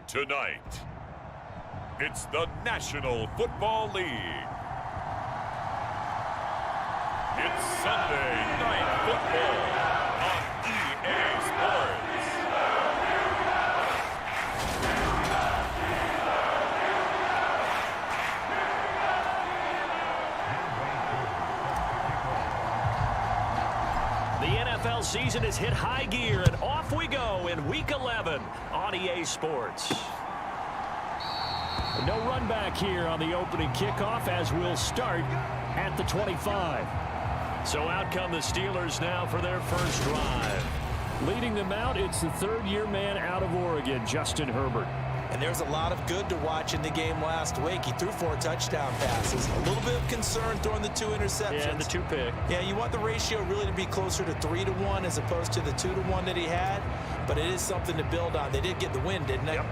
Tonight, it's the National Football League. It's Sunday Night Football on EA Sports. The NFL season has hit high gear, and off we go in Week 11 on EA Sports. No run back here on the opening kickoff as we'll start at the 25. So out come the Steelers now for their first drive. Leading them out, it's the third-year man out of Oregon, Justin Herbert. And there's a lot of good to watch in the game last week. He threw 4 touchdown passes. A little bit of concern throwing the 2 interceptions. Yeah, and the 2 pick. Yeah, you want the ratio really to be closer to 3-to-1 as opposed to the 2-to-1 that he had. But it is something to build on. They did get the win, didn't they? Yep.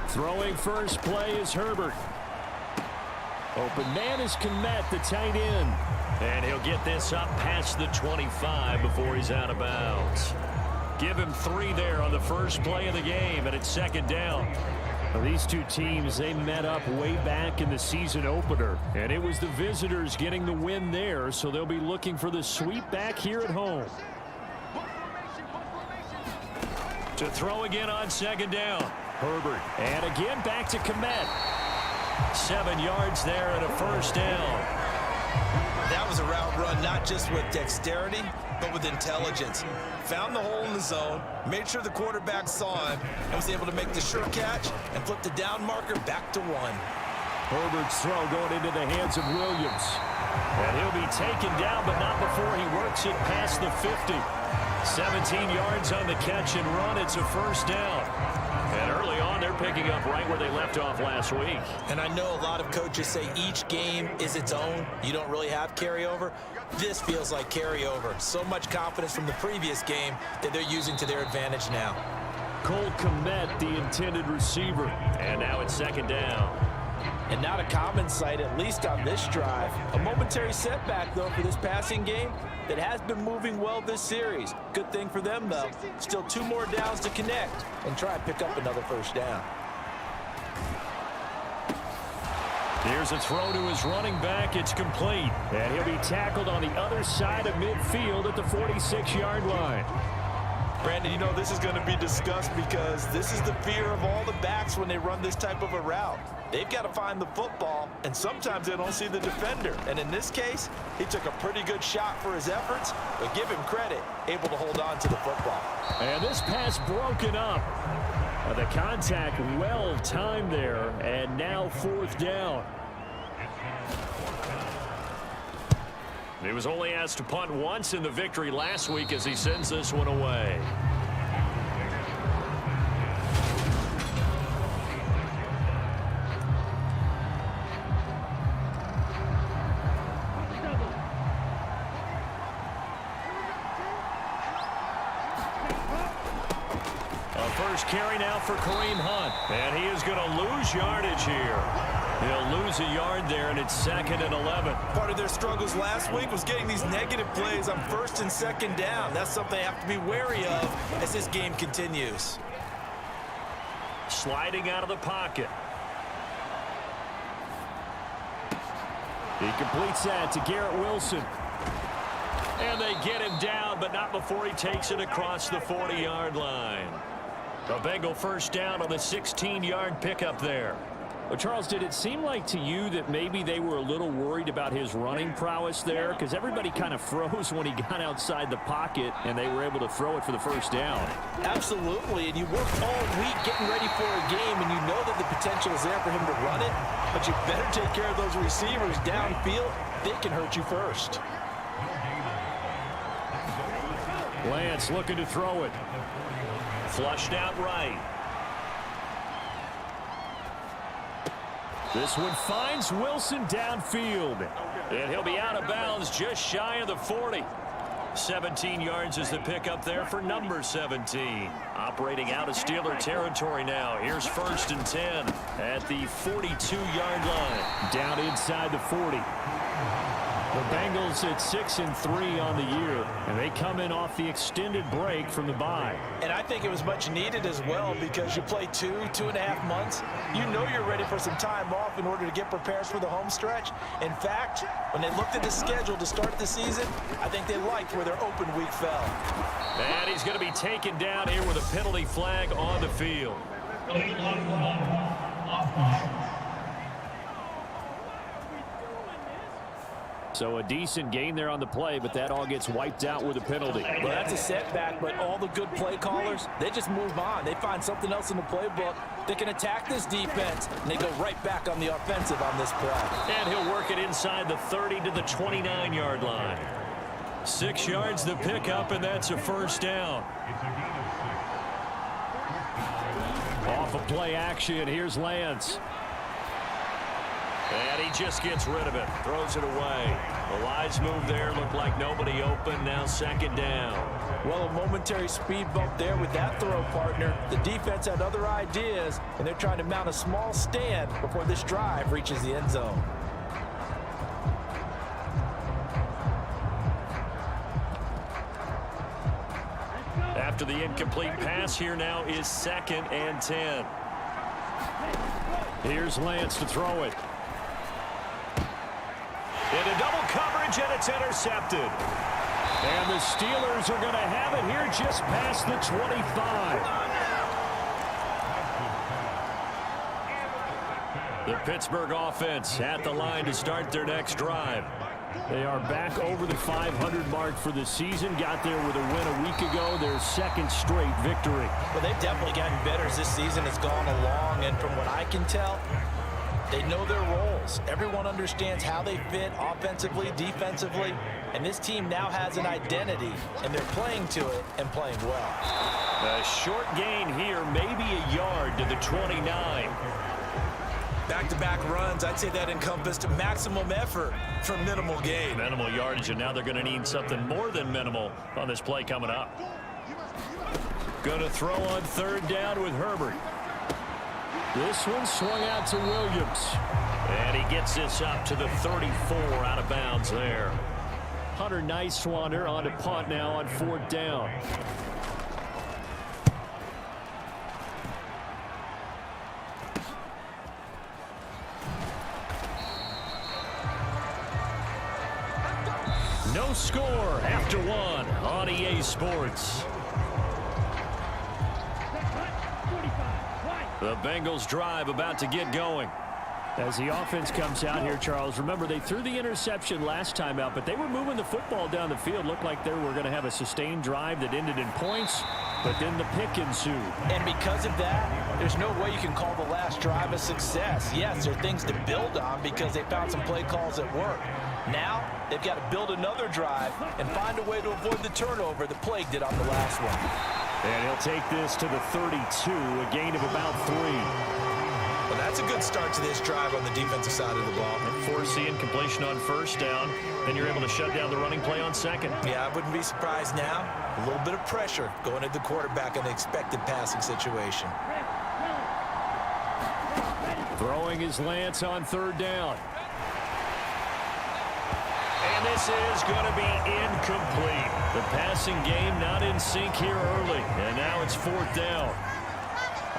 Throwing first play is Herbert. Open man is Kmet, the tight end. And he'll get this up past the 25 before he's out of bounds. Give him 3 there on the first play of the game, and it's second down. Well, these two teams, they met up way back in the season opener, and it was the visitors getting the win there, so they'll be looking for the sweep back here at home. To throw again on second down. Herbert, and again back to Kmet. 7 yards there and a first down. That was a route run not just with dexterity, but with intelligence. Found the hole in the zone, made sure the quarterback saw him, and was able to make the sure catch and flip the down marker back to 1. Herbert's throw going into the hands of Williams. And he'll be taken down, but not before he works it past the 50. 17 yards on the catch and run. It's a first down. And early on, they're picking up right where they left off last week. And I know a lot of coaches say each game is its own. You don't really have carryover. This feels like carryover. So much confidence from the previous game that they're using to their advantage now. Cole Kmet, the intended receiver. And now it's second down. And not a common sight, at least on this drive. A momentary setback, though, for this passing game that has been moving well this series. Good thing for them, though. Still 2 more downs to connect and try and pick up another first down. Here's a throw to his running back. It's complete. And he'll be tackled on the other side of midfield at the 46-yard line. Brandon, you know this is going to be discussed because this is the fear of all the backs when they run this type of a route. They've got to find the football, and sometimes they don't see the defender. And in this case, he took a pretty good shot for his efforts, but give him credit, able to hold on to the football. And this pass broken up. The contact well timed there, and now fourth down. He was only asked to punt once in the victory last week as he sends this one away. A first carry now for Kareem Hunt, and he is going to lose yardage here. He'll lose a yard there, and it's 2nd and 11. Part of their struggles last week was getting these negative plays on 1st and 2nd down. That's something they have to be wary of as this game continues. Sliding out of the pocket. He completes that to Garrett Wilson. And they get him down, but not before he takes it across the 40-yard line. A Bengal first down on the 16-yard pickup there. Well, Charles, did it seem like to you that maybe they were a little worried about his running prowess there? Because everybody kind of froze when he got outside the pocket, and they were able to throw it for the first down. Absolutely, and you work all week getting ready for a game, and you know that the potential is there for him to run it, but you better take care of those receivers downfield. They can hurt you first. Lance looking to throw it. Flushed out right. This one finds Wilson downfield. And he'll be out of bounds just shy of the 40. 17 yards is the pickup there for number 17. Operating out of Steeler territory now. Here's 1st and 10 at the 42-yard line. Down inside the 40. The Bengals at 6-3 on the year, and they come in off the extended break from the bye. And I think it was much needed as well because you play 2.5 months. You know you're ready for some time off in order to get prepared for the home stretch. In fact, when they looked at the schedule to start the season, I think they liked where their open week fell. And he's going to be taken down here with a penalty flag on the field. So a decent gain there on the play, but that all gets wiped out with a penalty. Well, that's a setback, but all the good play callers, they just move on. They find something else in the playbook. They can attack this defense, and they go right back on the offensive on this play. And he'll work it inside the 30 to the 29-yard line. 6 yards the pickup, and that's a first down. Off of play action, here's Lance. And he just gets rid of it, throws it away. The lines move there, looked like nobody open, now 2nd down. Well, a momentary speed bump there with that throw, partner. The defense had other ideas, and they're trying to mount a small stand before this drive reaches the end zone. After the incomplete pass, here now is 2nd and 10. Here's Lance to throw it. Into double coverage, and it's intercepted. And the Steelers are going to have it here just past the 25. The Pittsburgh offense at the line to start their next drive. They are back over the 500 mark for the season. Got there with a win a week ago. Their 2nd straight victory. Well, they've definitely gotten better as this season has gone along, and from what I can tell, they know their roles. Everyone understands how they fit offensively, defensively, and this team now has an identity, and they're playing to it and playing well. A short gain here, maybe a yard to the 29. Back-to-back runs, I'd say that encompassed maximum effort for minimal gain. Minimal yardage, and now they're going to need something more than minimal on this play coming up. Going to throw on 3rd down with Herbert. This one swung out to Williams. And he gets this up to the 34, out of bounds there. Hunter Nicewander on to punt now on 4th down. No score after 1 on EA Sports. The Bengals drive about to get going. As the offense comes out here, Charles, remember they threw the interception last time out, but they were moving the football down the field. Looked like they were going to have a sustained drive that ended in points, but then the pick ensued. And because of that, there's no way you can call the last drive a success. Yes, there are things to build on because they found some play calls that work. Now, they've got to build another drive and find a way to avoid the turnover that Plague did on the last one. And he'll take this to the 32, a gain of about 3. Well, that's a good start to this drive on the defensive side of the ball. And force the incompletion on 1st down. Then you're able to shut down the running play on 2nd. Yeah, I wouldn't be surprised now. A little bit of pressure going at the quarterback in an expected passing situation. Throwing his lance on third down. And this is going to be incomplete. The passing game not in sync here early. And now it's fourth down.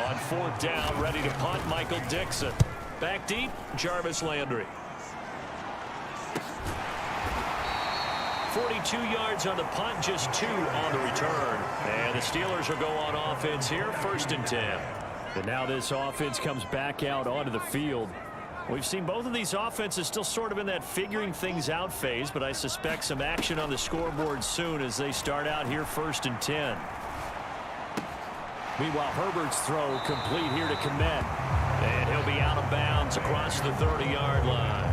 On fourth down, ready to punt, Michael Dixon. Back deep, Jarvis Landry. 42 yards on the punt, just 2 on the return. And the Steelers will go on offense here, 1st and 10. And now this offense comes back out onto the field. We've seen both of these offenses still sort of in that figuring things out phase, but I suspect some action on the scoreboard soon as they start out here 1st and 10. Meanwhile, Herbert's throw complete here to Kmet. And he'll be out of bounds across the 30-yard line.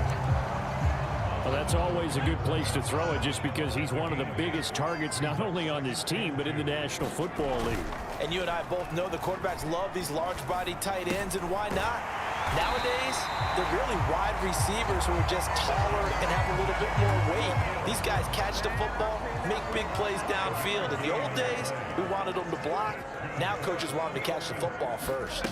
Well, that's always a good place to throw it just because he's one of the biggest targets not only on this team but in the National Football League. And you and I both know the quarterbacks love these large-body tight ends, and why not? Nowadays, they're really wide receivers who are just taller and have a little bit more weight. These guys catch the football, make big plays downfield. In the old days, we wanted them to block. Now coaches want them to catch the football first.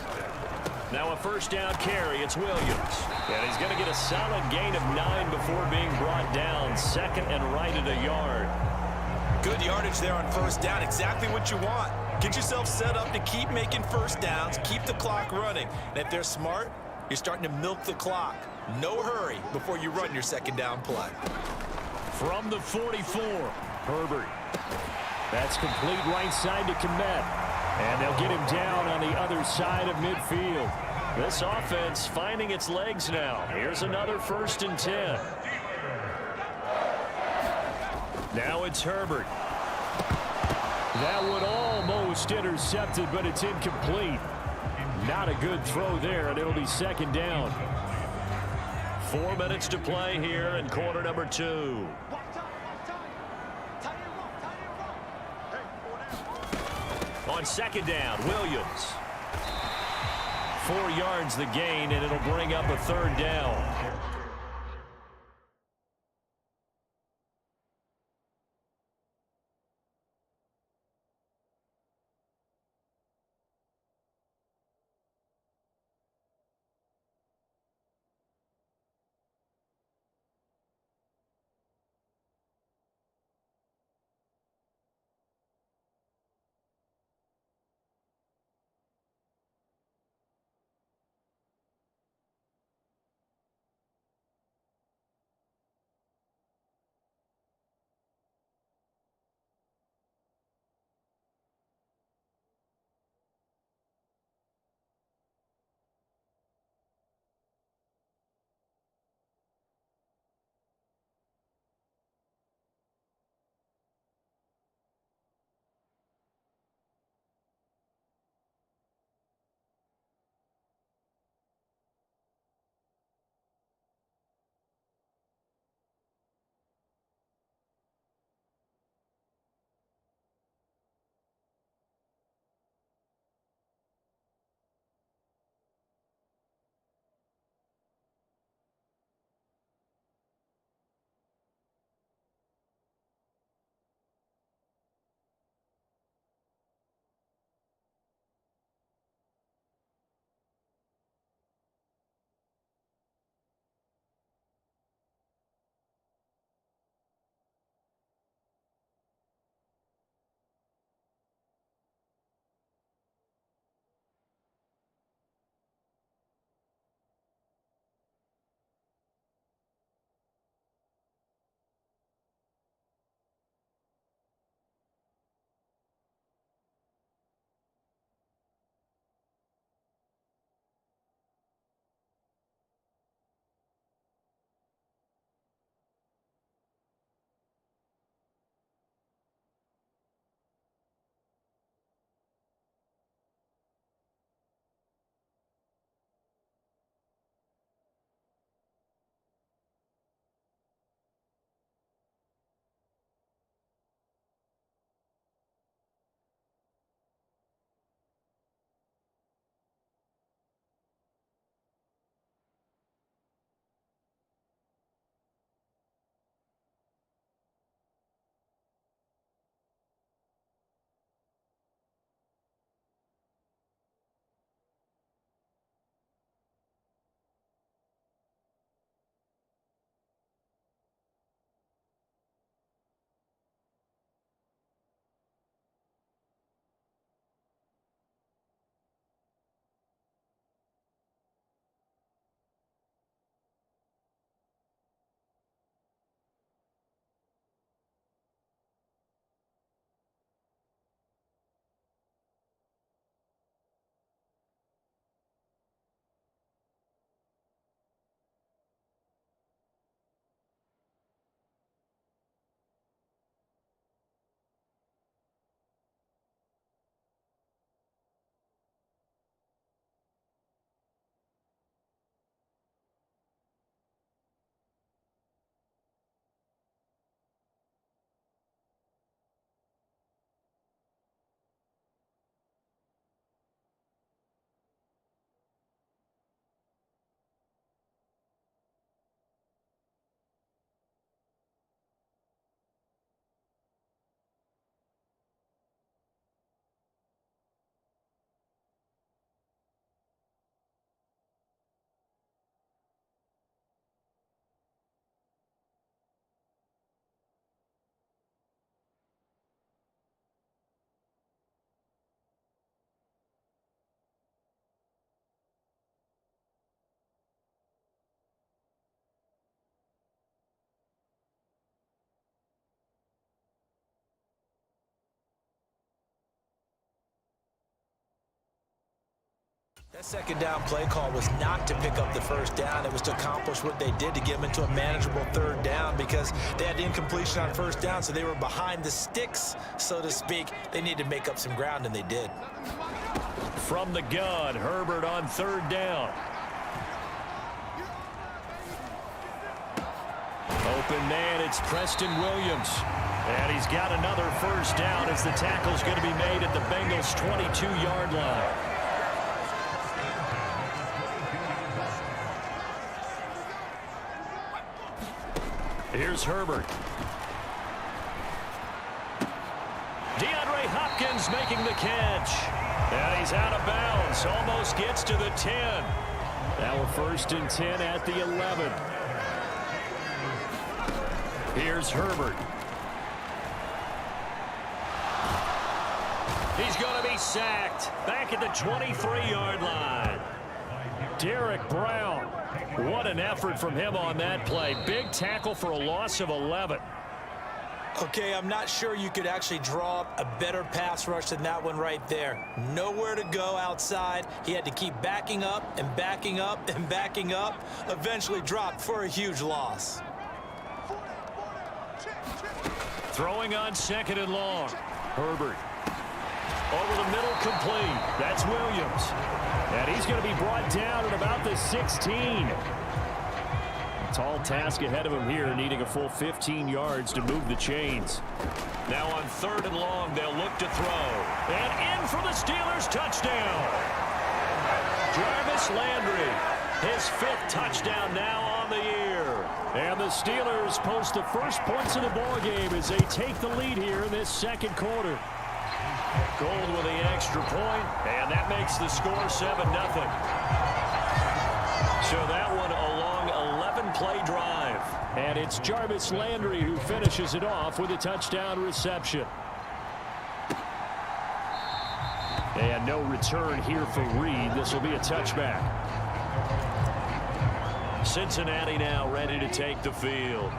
Now a first down carry. It's Williams. And he's going to get a solid gain of 9 before being brought down. 2nd and right at a yard. Good yardage there on first down. Exactly what you want. Get yourself set up to keep making first downs, keep the clock running. And if they're smart, you're starting to milk the clock. No hurry before you run your second down play. From the 44, Herbert. That's complete right side to Kmet. And they'll get him down on the other side of midfield. This offense finding its legs now. Here's another 1st and 10. Now it's Herbert. That one almost intercepted, but it's incomplete. Not a good throw there, and it'll be 2nd down. 4 minutes to play here in quarter number 2. On 2nd down, Williams. 4 yards the gain, and it'll bring up a 3rd down. That second down play call was not to pick up the first down. It was to accomplish what they did, to get them into a manageable third down, because they had incompletion on first down, so they were behind the sticks, so to speak. They needed to make up some ground, and they did. From the gun, Herbert on third down. Open man, it's Preston Williams. And he's got another first down as the tackle's going to be made at the Bengals' 22-yard line. Here's Herbert. DeAndre Hopkins making the catch. And he's out of bounds. Almost gets to the 10. Now we're 1st and 10 at the 11. Here's Herbert. He's going to be sacked back at the 23-yard line. Derek Brown. What an effort from him on that play. Big tackle for a loss of 11. Okay, I'm not sure you could actually draw up a better pass rush than that one right there. Nowhere to go outside. He had to keep backing up and backing up and backing up. Eventually dropped for a huge loss. Throwing on 2nd and long. Herbert. Over the middle, complete. That's Williams. And he's going to be brought down at about the 16. Tall task ahead of him here, needing a full 15 yards to move the chains. Now on 3rd and long, they'll look to throw. And in for the Steelers, touchdown. Jarvis Landry, his 5th touchdown now on the year. And the Steelers post the first points of the ball game as they take the lead here in this 2nd quarter. Gold with the extra point, and that makes the score 7-0. So that one a long 11-play drive. And it's Jarvis Landry who finishes it off with a touchdown reception. And no return here for Reed. This will be a touchback. Cincinnati now ready to take the field.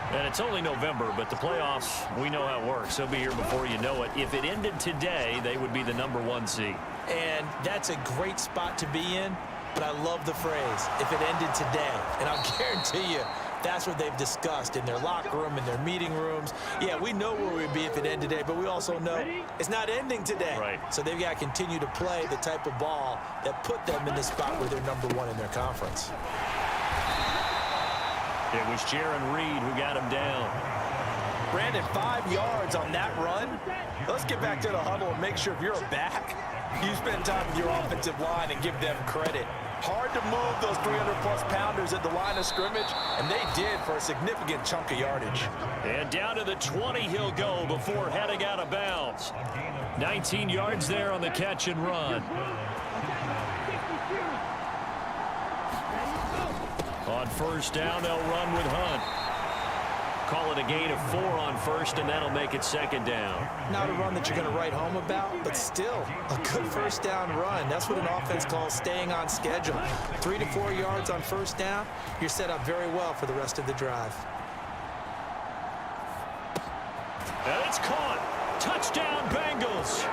And it's only November, but the playoffs, we know how it works. They'll be here before you know it. If it ended today, they would be the #1 seed. And that's a great spot to be in, but I love the phrase, if it ended today. And I'll guarantee you, that's what they've discussed in their locker room, in their meeting rooms. Yeah, we know where we'd be if it ended today, but we also know it's not ending today. Right. So they've got to continue to play the type of ball that put them in the spot where they're #1 in their conference. It was Jaron Reed who got him down. Brandon, 5 yards on that run. Let's get back to the huddle and make sure if you're a back, you spend time with your offensive line and give them credit. Hard to move those 300-plus pounders at the line of scrimmage, and they did for a significant chunk of yardage. And down to the 20 he'll go before heading out of bounds. 19 yards there on the catch and run. On 1st down, they'll run with Hunt. Call it a gain of 4 on 1st, and that'll make it 2nd down. Not a run that you're going to write home about, but still a good 1st down run. That's what an offense calls staying on schedule. 3 to 4 yards on 1st down, you're set up very well for the rest of the drive. And it's caught. Touchdown, Bengals.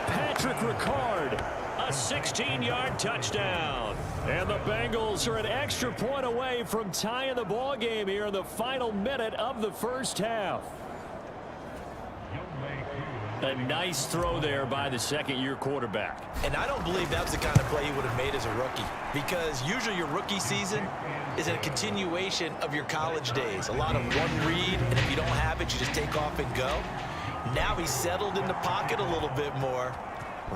Patrick Ricard, a 16-yard touchdown. And the Bengals are an extra point away from tying the ball game here in the final minute of the 1st half. A nice throw there by the 2nd-year quarterback. And I don't believe that was the kind of play he would have made as a rookie, because usually your rookie season is a continuation of your college days. A lot of one read, and if you don't have it, you just take off and go. Now he's settled in the pocket a little bit more,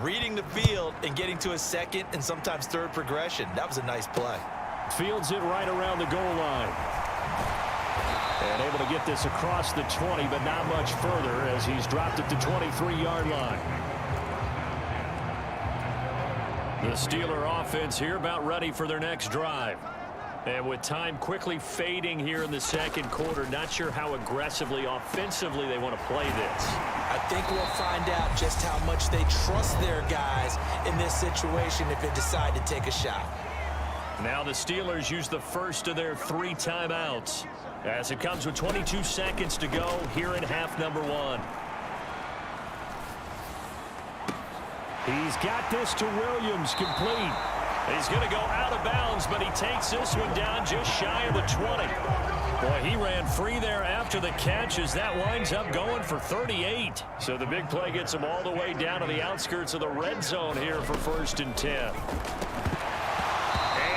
reading the field and getting to a 2nd and sometimes 3rd progression. That was a nice play. Fields it right around the goal line. And able to get this across the 20, but not much further as he's dropped at the 23-yard line. The Steeler offense here about ready for their next drive. And with time quickly fading here in the 2nd quarter, not sure how aggressively, offensively they want to play this. I think we'll find out just how much they trust their guys in this situation if they decide to take a shot. Now the Steelers use the first of their 3 timeouts as it comes with 22 seconds to go here in half number 1. He's got this to Williams, complete. He's going to go out of bounds, but he takes this one down just shy of the 20. Boy, he ran free there after the catch as that winds up going for 38. So the big play gets him all the way down to the outskirts of the red zone here for 1st and 10. And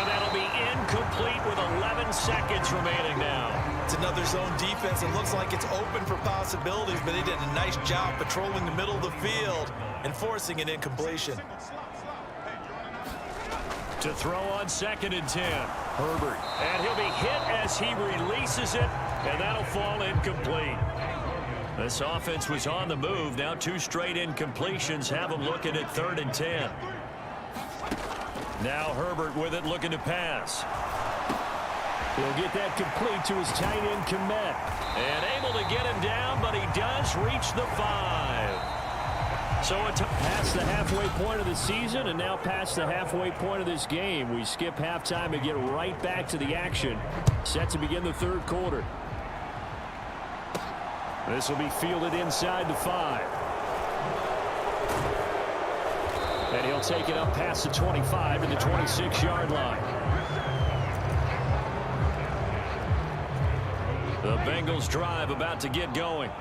that'll be incomplete with 11 seconds remaining now. It's another zone defense. It looks like it's open for possibilities, but they did a nice job patrolling the middle of the field and forcing an incompletion. To throw on 2nd and 10. Herbert. And he'll be hit as he releases it, and that'll fall incomplete. This offense was on the move. Now 2 straight incompletions have them looking at 3rd and 10. Now Herbert with it, looking to pass. He'll get that complete to his tight end, Kmet. And able to get him down, but he does reach the 5. So past the halfway point of the season and now past the halfway point of this game. We skip halftime and get right back to the action. Set to begin the 3rd quarter. This will be fielded inside the 5. And he'll take it up past the 25 to the 26-yard line. The Bengals drive about to get going.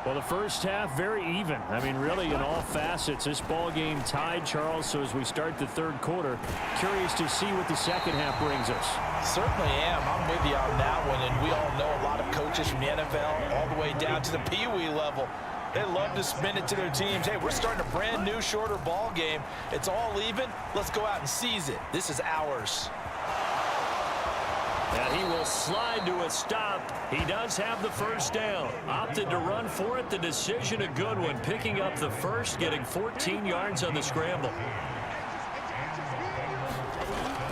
Well, the first half, very even. I mean, really, in all facets, this ball game tied, Charles. So as we start the 3rd quarter, curious to see what the second half brings us. Certainly am. I'm with you on that one. And we all know a lot of coaches from the NFL all the way down to the Pee-wee level. They love to spin it to their teams. Hey, we're starting a brand new, shorter ball game. It's all even. Let's go out and seize it. This is ours. And he will slide to a stop. He does have the 1st down. Opted to run for it. The decision a good one. Picking up the 1st, getting 14 yards on the scramble.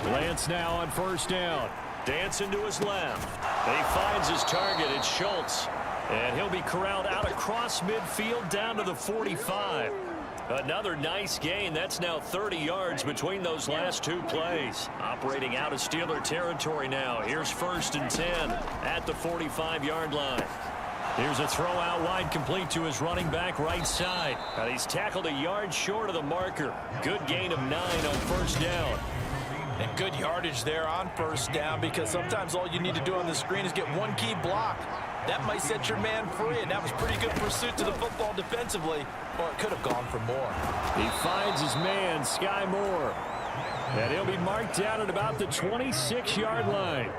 Lance now on 1st down. Dancing to his left. He finds his target. It's Schultz. And he'll be corralled out across midfield down to the 45. Another nice gain. That's now 30 yards between those last 2 plays. Operating out of Steeler territory now. Here's 1st and 10 at the 45-yard line. Here's a throw out wide, complete to his running back right side. And he's tackled a yard short of the marker. Good gain of 9 on 1st down. And good yardage there on 1st down, because sometimes all you need to do on the screen is get one key block. That might set your man free, and that was pretty good pursuit to the football defensively, or it could have gone for more. He finds his man, Sky Moore. And he'll be marked down at about the 26-yard line.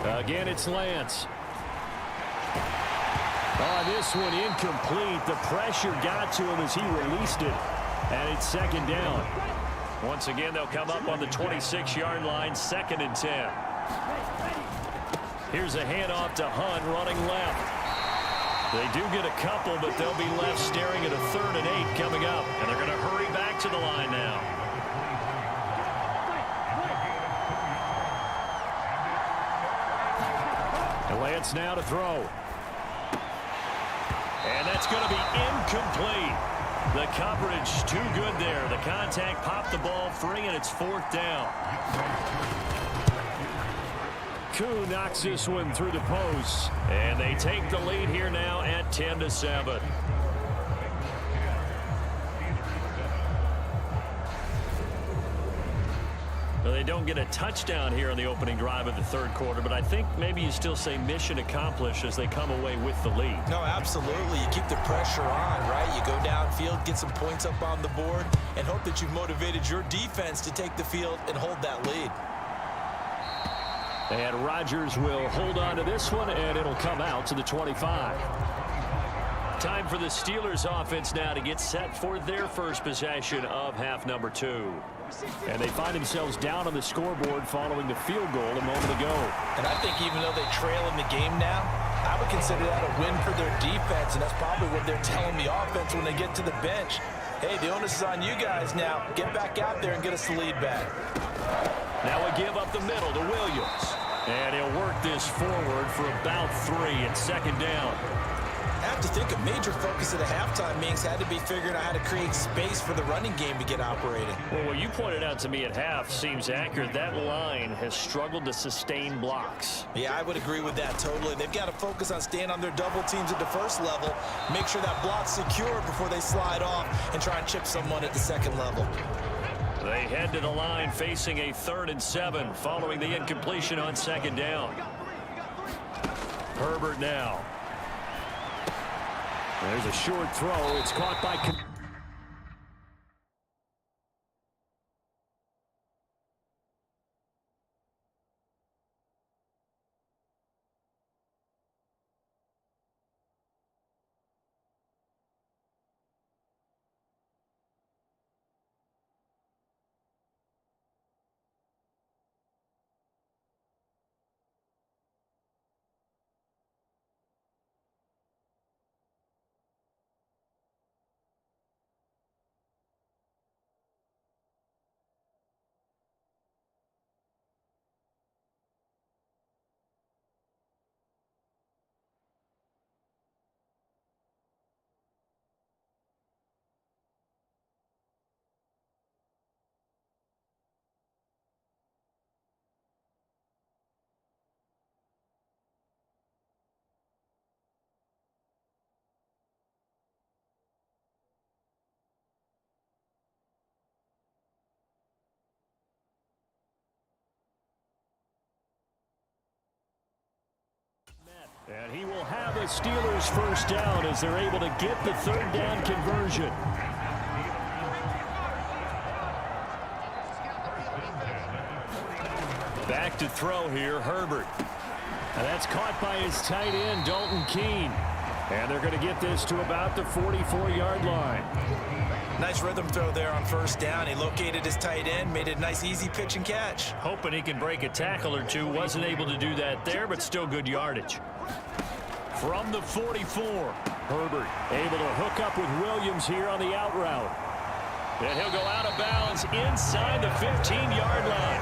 Again, it's Lance. On this one, incomplete. The pressure got to him as he released it. And it's 2nd down. Once again, they'll come up on the 26-yard line, 2nd and 10. Here's a handoff to Hunt, running left. They do get a couple, but they'll be left staring at a 3rd and 8 coming up. And they're going to hurry back to the line now. And Lance now to throw. And that's going to be incomplete. The coverage too good there. The contact popped the ball free, and it's 4th down. Koo knocks this one through the post. And they take the lead here now at 10-7. Well, they don't get a touchdown here on the opening drive of the 3rd quarter, but I think maybe you still say mission accomplished as they come away with the lead. No, absolutely. You keep the pressure on, right? You go downfield, get some points up on the board, and hope that you've motivated your defense to take the field and hold that lead. And Rodgers will hold on to this one, and it'll come out to the 25. Time for the Steelers offense now to get set for their first possession of half number 2. And they find themselves down on the scoreboard following the field goal a moment ago. And I think even though they trail in the game now, I would consider that a win for their defense, and that's probably what they're telling the offense when they get to the bench. Hey, the onus is on you guys now. Get back out there and get us the lead back. Now we give up the middle to Williams. And he'll work this forward for about 3 at 2nd down. have to think a major focus at the halftime means had to be figuring out how to create space for the running game to get operating. Well, what you pointed out to me at half seems accurate. That line has struggled to sustain blocks. Yeah, I would agree with that totally. They've got to focus on staying on their double teams at the first level, make sure that block's secure before they slide off and try and chip someone at the second level. They head to the line facing a 3rd and 7 following the incompletion on 2nd down. Herbert now. There's a short throw. It's caught by... And he will have a Steelers first down as they're able to get the 3rd down conversion. Back to throw here, Herbert. And that's caught by his tight end, Dalton Keene. And they're going to get this to about the 44-yard line. Nice rhythm throw there on 1st down. He located his tight end, made it a nice easy pitch and catch. Hoping he can break a tackle or two. Wasn't able to do that there, but still good yardage. From the 44, Herbert able to hook up with Williams here on the out route. And he'll go out of bounds inside the 15-yard line.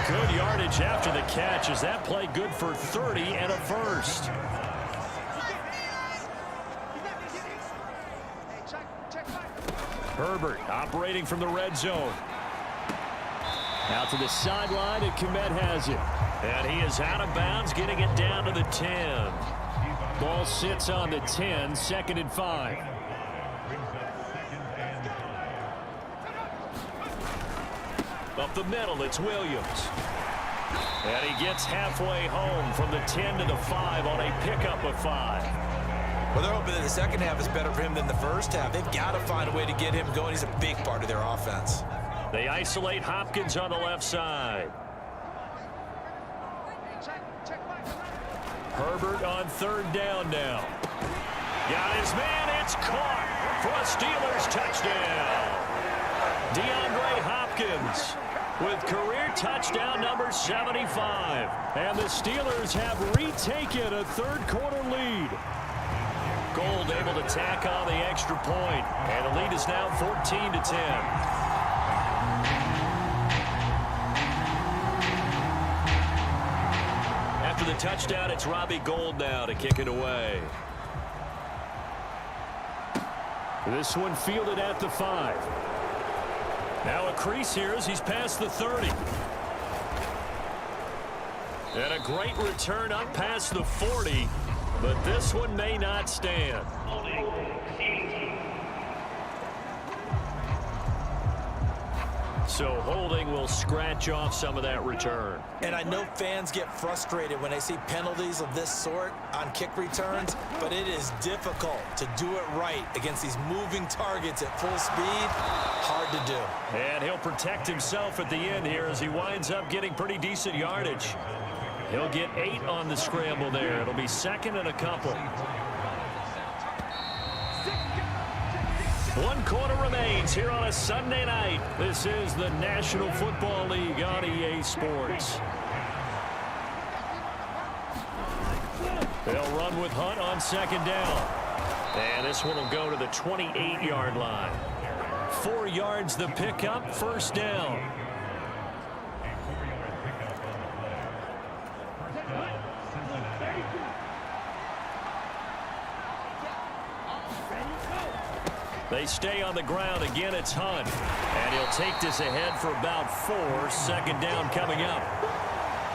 Good yardage after the catch as that play good for 30 and a first. Herbert operating from the red zone. Out to the sideline, and Kmet has it. And he is out of bounds, getting it down to the 10. Ball sits on the 10, 2nd and 5. Up the middle, it's Williams. And he gets halfway home from the 10 to the 5 on a pickup of 5. Well, they're hoping that the second half is better for him than the first half. They've got to find a way to get him going. He's a big part of their offense. They isolate Hopkins on the left side. Herbert on 3rd down now. Got his man. It's caught for a Steelers touchdown. DeAndre Hopkins with career touchdown number 75. And the Steelers have retaken a 3rd quarter lead. Gold able to tack on the extra point, and the lead is now 14-10. After the touchdown, it's Robbie Gould now to kick it away. This one fielded at the 5. Now a crease here as he's past the 30. And a great return up past the 40. But this one may not stand. So holding will scratch off some of that return. And I know fans get frustrated when they see penalties of this sort on kick returns, but it is difficult to do it right against these moving targets at full speed. Hard to do. And he'll protect himself at the end here as he winds up getting pretty decent yardage. He'll get 8 on the scramble there. It'll be 2nd and a couple. 1 quarter remains here on a Sunday night. This is the National Football League on EA Sports. They'll run with Hunt on 2nd down. And this one will go to the 28-yard line. 4 yards the pickup, 1st down. They stay on the ground. Again, it's Hunt. And he'll take this ahead for about 4. 2nd down coming up.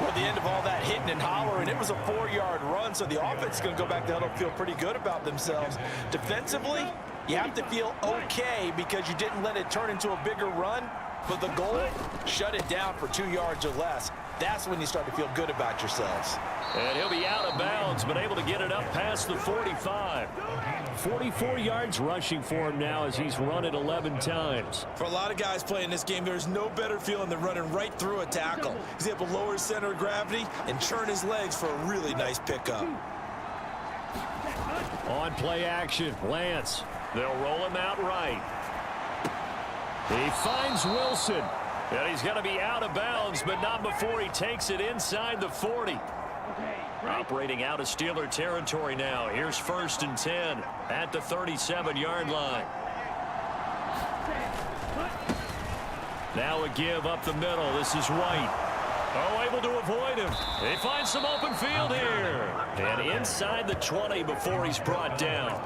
Well, the end of all that hitting and hollering, it was a 4-yard run, so the offense is going to go back to huddle and feel pretty good about themselves. Defensively, you have to feel okay because you didn't let it turn into a bigger run, but the goal, shut it down for 2 yards or less. That's when you start to feel good about yourselves. And he'll be out of bounds, but able to get it up past the 45. 44 yards rushing for him now as he's run it 11 times. For a lot of guys playing this game, there's no better feeling than running right through a tackle. He's able to lower his center of gravity and churn his legs for a really nice pickup. On play action, Lance. They'll roll him out right. He finds Wilson. And he's going to be out of bounds, but not before he takes it inside the 40. Operating out of Steeler territory now. Here's 1st and 10 at the 37-yard line. Now a give up the middle. This is White. Oh, able to avoid him. They find some open field here. And inside the 20 before he's brought down.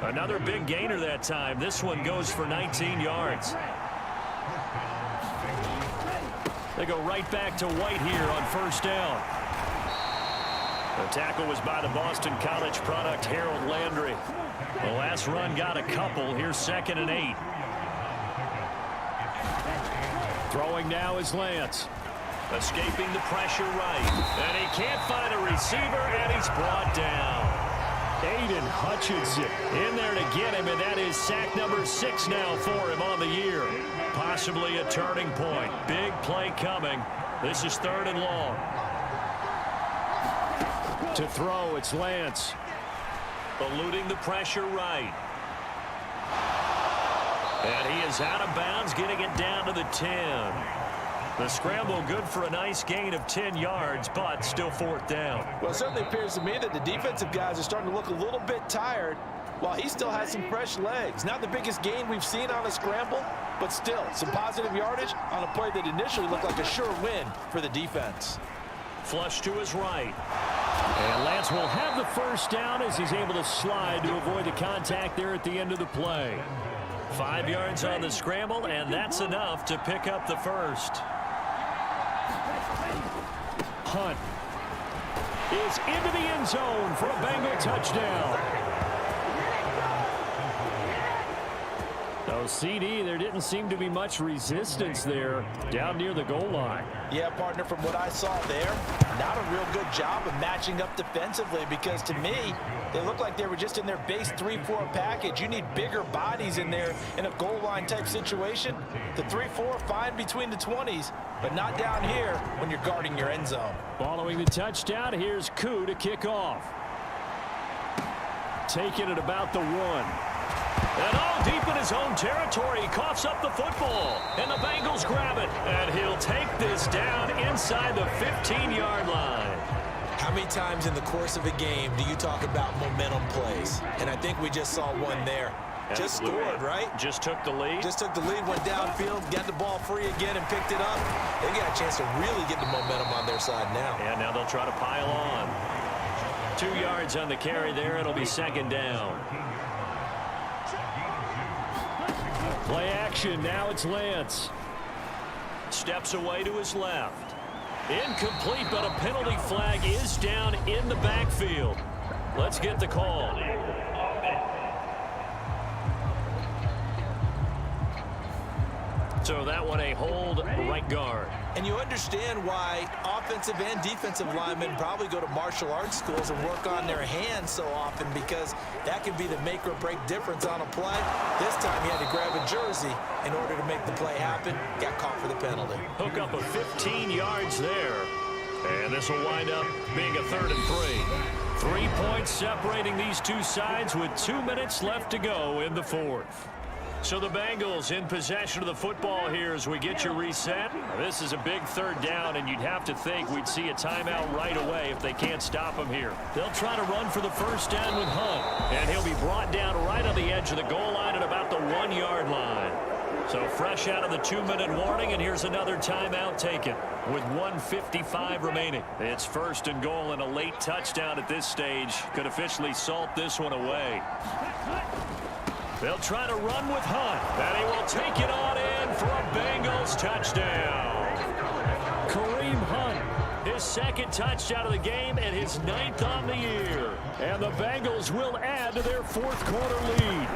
Another big gainer that time. This one goes for 19 yards. They go right back to White here on 1st down. The tackle was by the Boston College product, Harold Landry. The last run got a couple. Here's 2nd and 8. Throwing now is Lance. Escaping the pressure right. And he can't find a receiver, and he's brought down. Aiden Hutchinson in there to get him, and that is sack number 6 now for him on the year. Possibly a turning point. Big play coming. This is 3rd and long. To throw, it's Lance. Eluding the pressure right. And he is out of bounds, getting it down to the 10. The scramble good for a nice gain of 10 yards, but still 4th down. Well, it certainly appears to me that the defensive guys are starting to look a little bit tired while he still has some fresh legs. Not the biggest gain we've seen on a scramble, but still some positive yardage on a play that initially looked like a sure win for the defense. Flush to his right. And Lance will have the 1st down as he's able to slide to avoid the contact there at the end of the play. 5 yards on the scramble, and that's enough to pick up the 1st. Hunt is into the end zone for a Bengal touchdown. So CD, there didn't seem to be much resistance there down near the goal line. Yeah, partner, from what I saw there, not a real good job of matching up defensively because to me, they looked like they were just in their base 3-4 package. You need bigger bodies in there in a goal line type situation. The 3-4 fine between the 20s, but not down here when you're guarding your end zone. Following the touchdown, here's Koo to kick off. Taking it about the 1. And all deep in his own territory, he coughs up the football. And the Bengals grab it. And he'll take this down inside the 15-yard line. How many times in the course of a game do you talk about momentum plays? And I think we just saw one there. Just scored, right? Just took the lead. Just took the lead, went downfield, got the ball free again, and picked it up. They got a chance to really get the momentum on their side now. And now they'll try to pile on. 2 yards on the carry there. It'll be 2nd down. Play action. Now it's Lance. Steps away to his left. Incomplete, but a penalty flag is down in the backfield. Let's get the call. So that one a hold right guard. And you understand why offensive and defensive linemen probably go to martial arts schools and work on their hands so often, because that can be the make or break difference on a play. This time he had to grab a jersey in order to make the play happen. Got caught for the penalty. Hook up of 15 yards there. And this will wind up being a 3rd and 3. 3 points separating these two sides with 2 minutes left to go in the 4th. So the Bengals in possession of the football here as we get you reset. This is a big 3rd down, and you'd have to think we'd see a timeout right away if they can't stop him here. They'll try to run for the 1st down with Hunt, and he'll be brought down right on the edge of the goal line at about the 1-yard line. So fresh out of the 2-minute warning, and here's another timeout taken with 1:55 remaining. It's 1st and goal, and a late touchdown at this stage could officially salt this one away. They'll try to run with Hunt, and he will take it on in for a Bengals touchdown. Kareem Hunt, his second touchdown of the game and his 9th on the year. And the Bengals will add to their fourth quarter lead.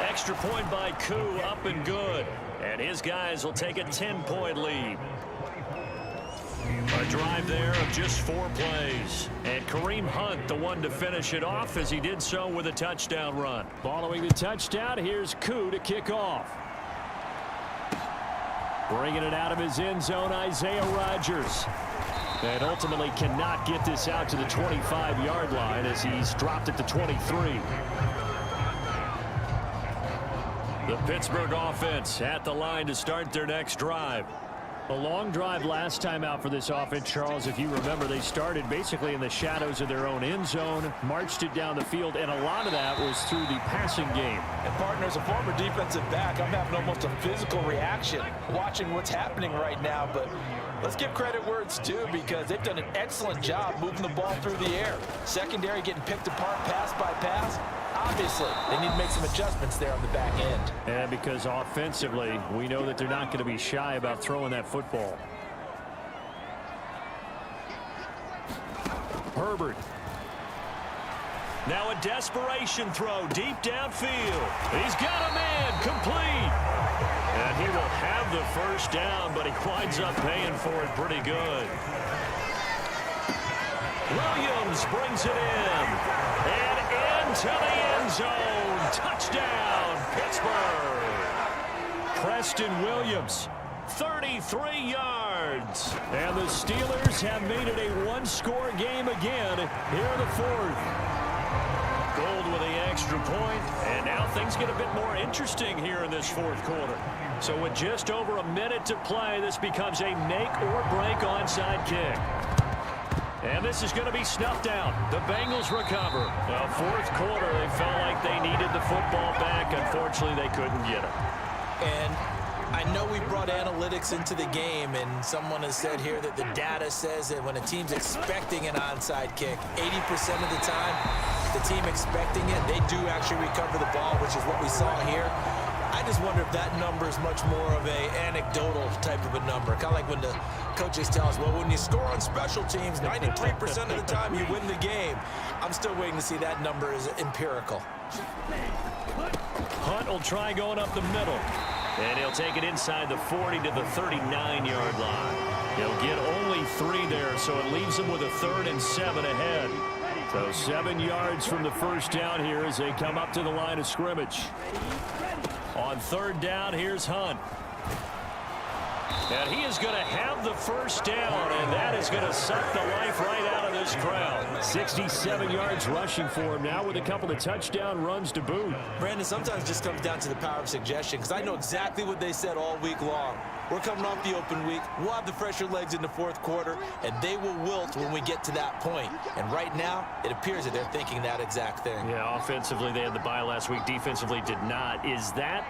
Extra point by Koo, up and good. And his guys will take a 10-point lead. A drive there of just 4 plays. And Kareem Hunt, the one to finish it off as he did so with a touchdown run. Following the touchdown, here's Koo to kick off. Bringing it out of his end zone, Isaiah Rodgers. And ultimately cannot get this out to the 25-yard line as he's dropped at the 23. The Pittsburgh offense at the line to start their next drive. A long drive last time out for this offense, Charles. If you remember, they started basically in the shadows of their own end zone, marched it down the field, and a lot of that was through the passing game. And partner, as a former defensive back, I'm having almost a physical reaction watching what's happening right now. But let's give credit where it's due, because they've done an excellent job moving the ball through the air. Secondary getting picked apart pass by pass. Obviously, they need to make some adjustments there on the back end. And because offensively, we know that they're not going to be shy about throwing that football. Herbert. Now a desperation throw deep downfield. He's got a man complete. And he will have the first down, but he winds up paying for it pretty good. Williams brings it in. And into the end zone. Touchdown, Pittsburgh. Preston Williams, 33 yards. And the Steelers have made it a one-score game again here in the fourth. Gold with the extra point, and now things get a bit more interesting here in this fourth quarter. So with just over a minute to play, this becomes a make-or-break onside kick. And this is going to be snuffed out. The Bengals recover. Now, fourth quarter, they felt like they needed the football back. Unfortunately, they couldn't get it. And I know we brought analytics into the game, and someone has said here that the data says that when a team's expecting an onside kick, 80% of the time, the team expecting it, they do actually recover the ball, which is what we saw here. I just wonder if that number is much more of a anecdotal type of a number. Kind of like when the coaches tell us, well, when you score on special teams, 93% of the time you win the game. I'm still waiting to see that number is empirical. Hunt will try going up the middle. And he'll take it inside the 40 to the 39-yard line. He'll get only 3 there, so it leaves him with a 3rd and 7 ahead. So 7 yards from the first down here as they come up to the line of scrimmage. On 3rd down, here's Hunt. And he is going to have the first down, and that is going to suck the life right out of this crowd. 67 yards rushing for him now with a couple of touchdown runs to boot. Brandon, sometimes it just comes down to the power of suggestion, because I know exactly what they said all week long. We're coming off the open week. We'll have the fresher legs in the fourth quarter, and they will wilt when we get to that point. And right now, it appears that they're thinking that exact thing. Yeah, offensively, they had the bye last week. Defensively, did not. Is that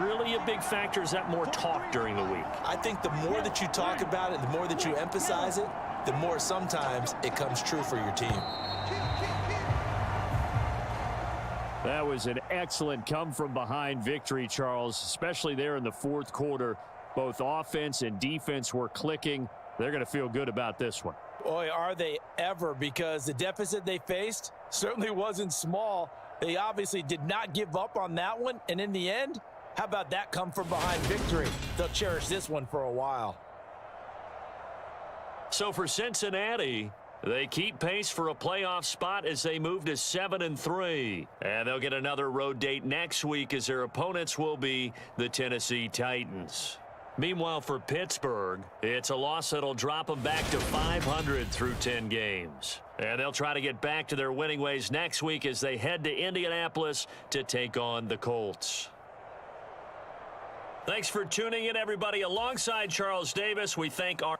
really a big factor? Is that more talk during the week? I think the more that you talk about it, the more that you emphasize it, the more sometimes it comes true for your team. That was an excellent come-from-behind victory, Charles, especially there in the fourth quarter. Both offense and defense were clicking. They're going to feel good about this one. Boy, are they ever, because the deficit they faced certainly wasn't small. They obviously did not give up on that one, and in the end, how about that come-from-behind victory? They'll cherish this one for a while. So for Cincinnati, they keep pace for a playoff spot as they move to 7-3. And they'll get another road date next week as their opponents will be the Tennessee Titans. Meanwhile, for Pittsburgh, it's a loss that'll drop them back to 500 through 10 games. And they'll try to get back to their winning ways next week as they head to Indianapolis to take on the Colts. Thanks for tuning in, everybody. Alongside Charles Davis, we thank our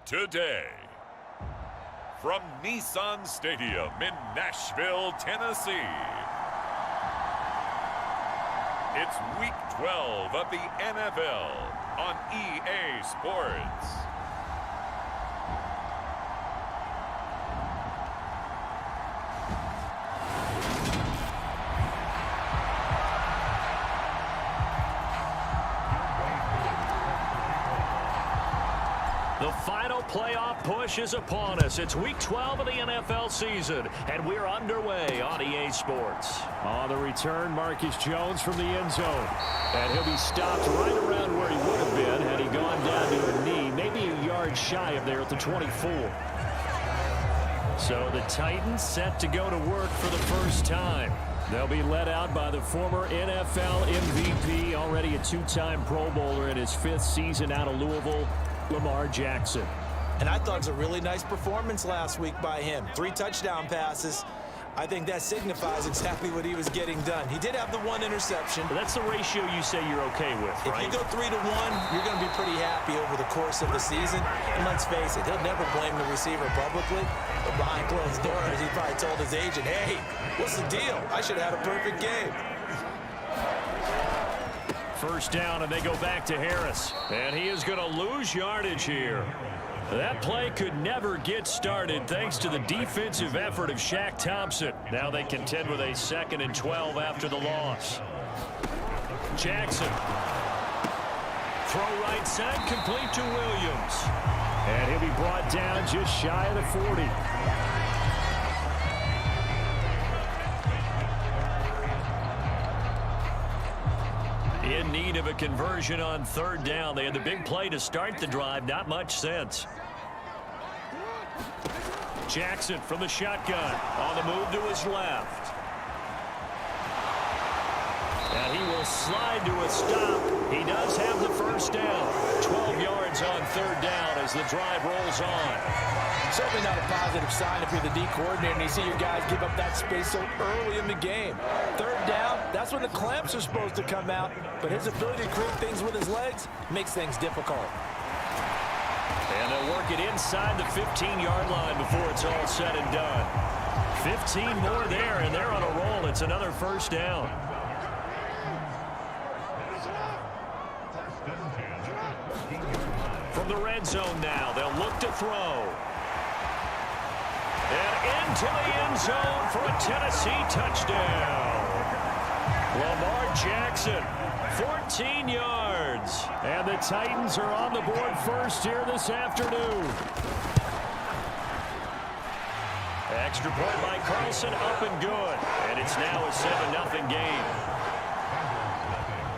Today, from Nissan Stadium in Nashville, Tennessee, it's Week 12 of the NFL on EA Sports. The final playoff push is upon us. It's Week 12 of the NFL season, and we're underway on EA Sports. On the return, Marcus Jones from the end zone. And he'll be stopped right around where he would have been had he gone down to a knee, maybe a yard shy of there at the 24. So the Titans set to go to work for the first time. They'll be led out by the former NFL MVP, already a two-time Pro Bowler in his 5th season out of Louisville, Lamar Jackson. And I thought it was a really nice performance last week by him. 3 touchdown passes. I think that signifies exactly what he was getting done. He did have the 1 interception. But that's the ratio you say you're okay with, right? If you go 3-1, you're going to be pretty happy over the course of the season. And let's face it, he'll never blame the receiver publicly. But behind closed doors, he probably told his agent, hey, what's the deal? I should have had a perfect game. First down, and they go back to Harris. And he is going to lose yardage here. That play could never get started thanks to the defensive effort of Shaq Thompson. Now they contend with a 2nd and 12 after the loss. Jackson. Throw right side, complete to Williams. And he'll be brought down just shy of the 40. In need of a conversion on 3rd down. They had the big play to start the drive. Not much sense. Jackson from the shotgun. On the move to his left. And he will slide to a stop. He does have the first down. 12 yards on 3rd down as the drive rolls on. Certainly not a positive sign if you're the D coordinator and you see your guys give up that space so early in the game. 3rd down, that's when the clamps are supposed to come out, but his ability to create things with his legs makes things difficult. And they'll work it inside the 15-yard line before it's all said and done. 15 more there, and they're on a roll. It's another first down. From the red zone now, they'll look to throw. And into the end zone for a Tennessee touchdown. Lamar Jackson, 14 yards. And the Titans are on the board first here this afternoon. Extra point by Carlson, up and good. And it's now a 7-0 game.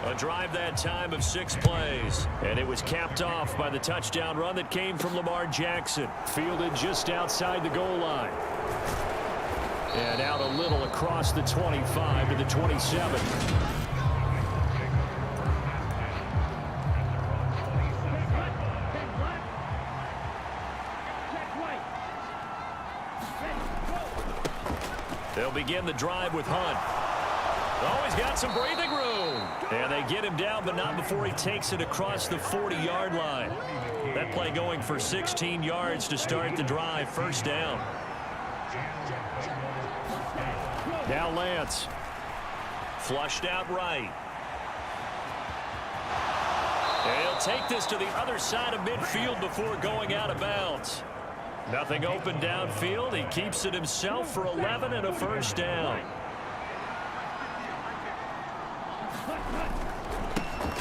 A drive that time of 6 plays. And it was capped off by the touchdown run that came from Lamar Jackson. Fielded just outside the goal line. And out a little across the 25 to the 27. They'll begin the drive with Hunt. Oh, he's got some breathing room. And they get him down, but not before he takes it across the 40-yard line. That play going for 16 yards to start the drive. First down. Now Lance. Flushed out right. And he'll take this to the other side of midfield before going out of bounds. Nothing open downfield. He keeps it himself for 11 and a first down.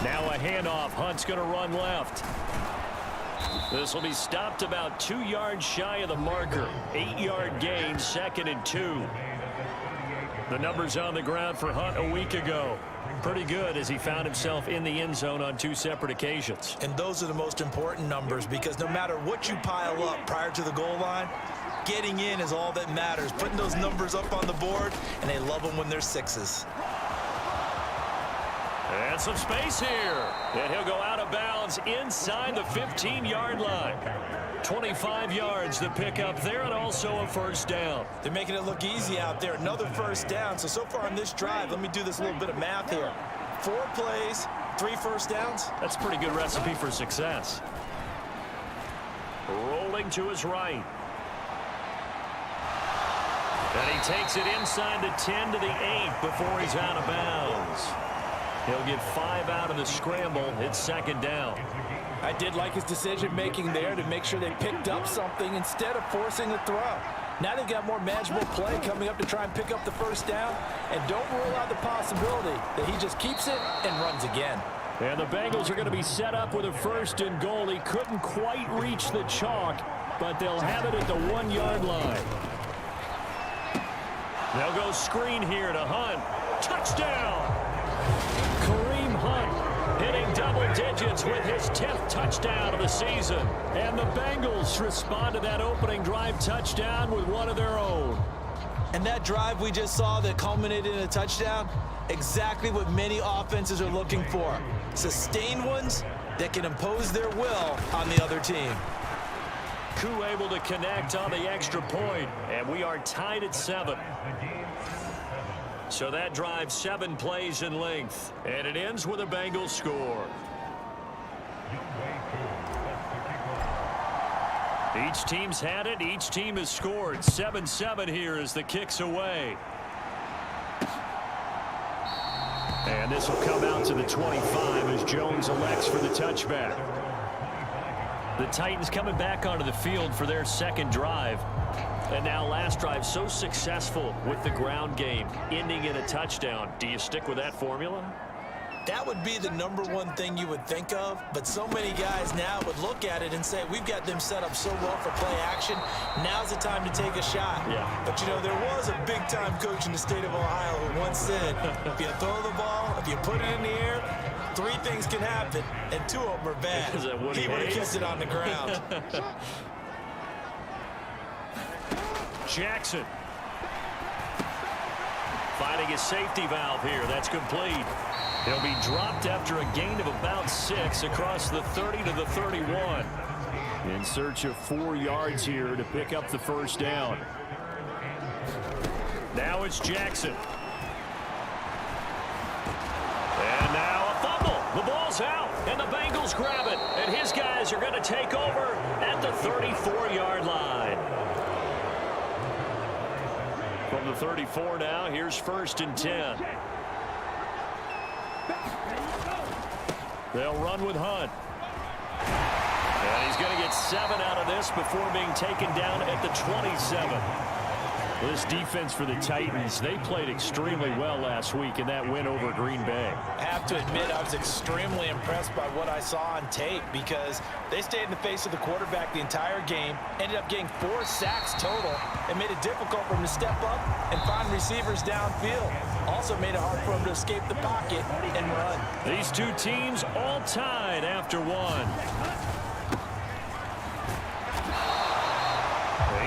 Now a handoff. Hunt's going to run left. This will be stopped about 2 yards shy of the marker. 8-yard gain, 2nd and 2. The numbers on the ground for Hunt a week ago. Pretty good as he found himself in the end zone on 2 separate occasions. And those are the most important numbers because no matter what you pile up prior to the goal line, getting in is all that matters. Putting those numbers up on the board, and they love them when they're 6s. And some space here. And he'll go out of bounds inside the 15-yard line. 25 yards the pick up there, and also a first down. They're making it look easy out there. Another first down. So far on this drive, let me do this little bit of math here. 4 plays, 3 first downs. That's a pretty good recipe for success. Roll rolling to his right. And he takes it inside the 10 to the 8 before he's out of bounds. He'll get 5 out of the scramble. It's second down. I did like his decision-making there to make sure they picked up something instead of forcing a throw. Now they've got more manageable play coming up to try and pick up the first down. And don't rule out the possibility that he just keeps it and runs again. And the Bengals are going to be set up with a 1st and goal. He couldn't quite reach the chalk, but they'll have it at the 1-yard line. They'll go screen here to Hunt. Touchdown! Kareem Hunt hitting double digits with his 10th touchdown of the season. And the Bengals respond to that opening drive touchdown with one of their own. And that drive we just saw that culminated in a touchdown, exactly what many offenses are looking for. Sustained ones that can impose their will on the other team. Koo able to connect on the extra point, and we are tied at 7. So that drive 7 plays in length, and it ends with a Bengals score. Each team's had it. Each team has scored. 7-7 here as the kick's away. And this will come out to the 25 as Jones elects for the touchback. The Titans coming back onto the field for their second drive. And now last drive so successful with the ground game, ending in a touchdown. Do you stick with that formula? That would be the #1 thing you would think of, but so many guys now would look at it and say, we've got them set up so well for play action. Now's the time to take a shot. Yeah. But, you know, there was a big-time coach in the state of Ohio who once said, if you throw the ball, if you put it in the air, 3 things can happen, and 2 of them are bad. Is that Woody He would have Hayes? kissed it on the ground. Jackson. Finding a safety valve here. That's complete. He'll be dropped after a gain of about 6 across the 30 to the 31. In search of 4 yards here to pick up the first down. Now it's Jackson. And now a fumble. The ball's out, and the Bengals grab it. And his guys are going to take over at the 34-yard line. From the 34 now, here's 1st and 10. They'll run with Hunt. And he's going to get 7 out of this before being taken down at the 27. This defense for the Titans, they played extremely well last week in that win over Green Bay. I have to admit, I was extremely impressed by what I saw on tape because they stayed in the face of the quarterback the entire game, ended up getting 4 sacks total, and made it difficult for him to step up and find receivers downfield. Also made it hard for him to escape the pocket and run. These 2 teams all tied after 1.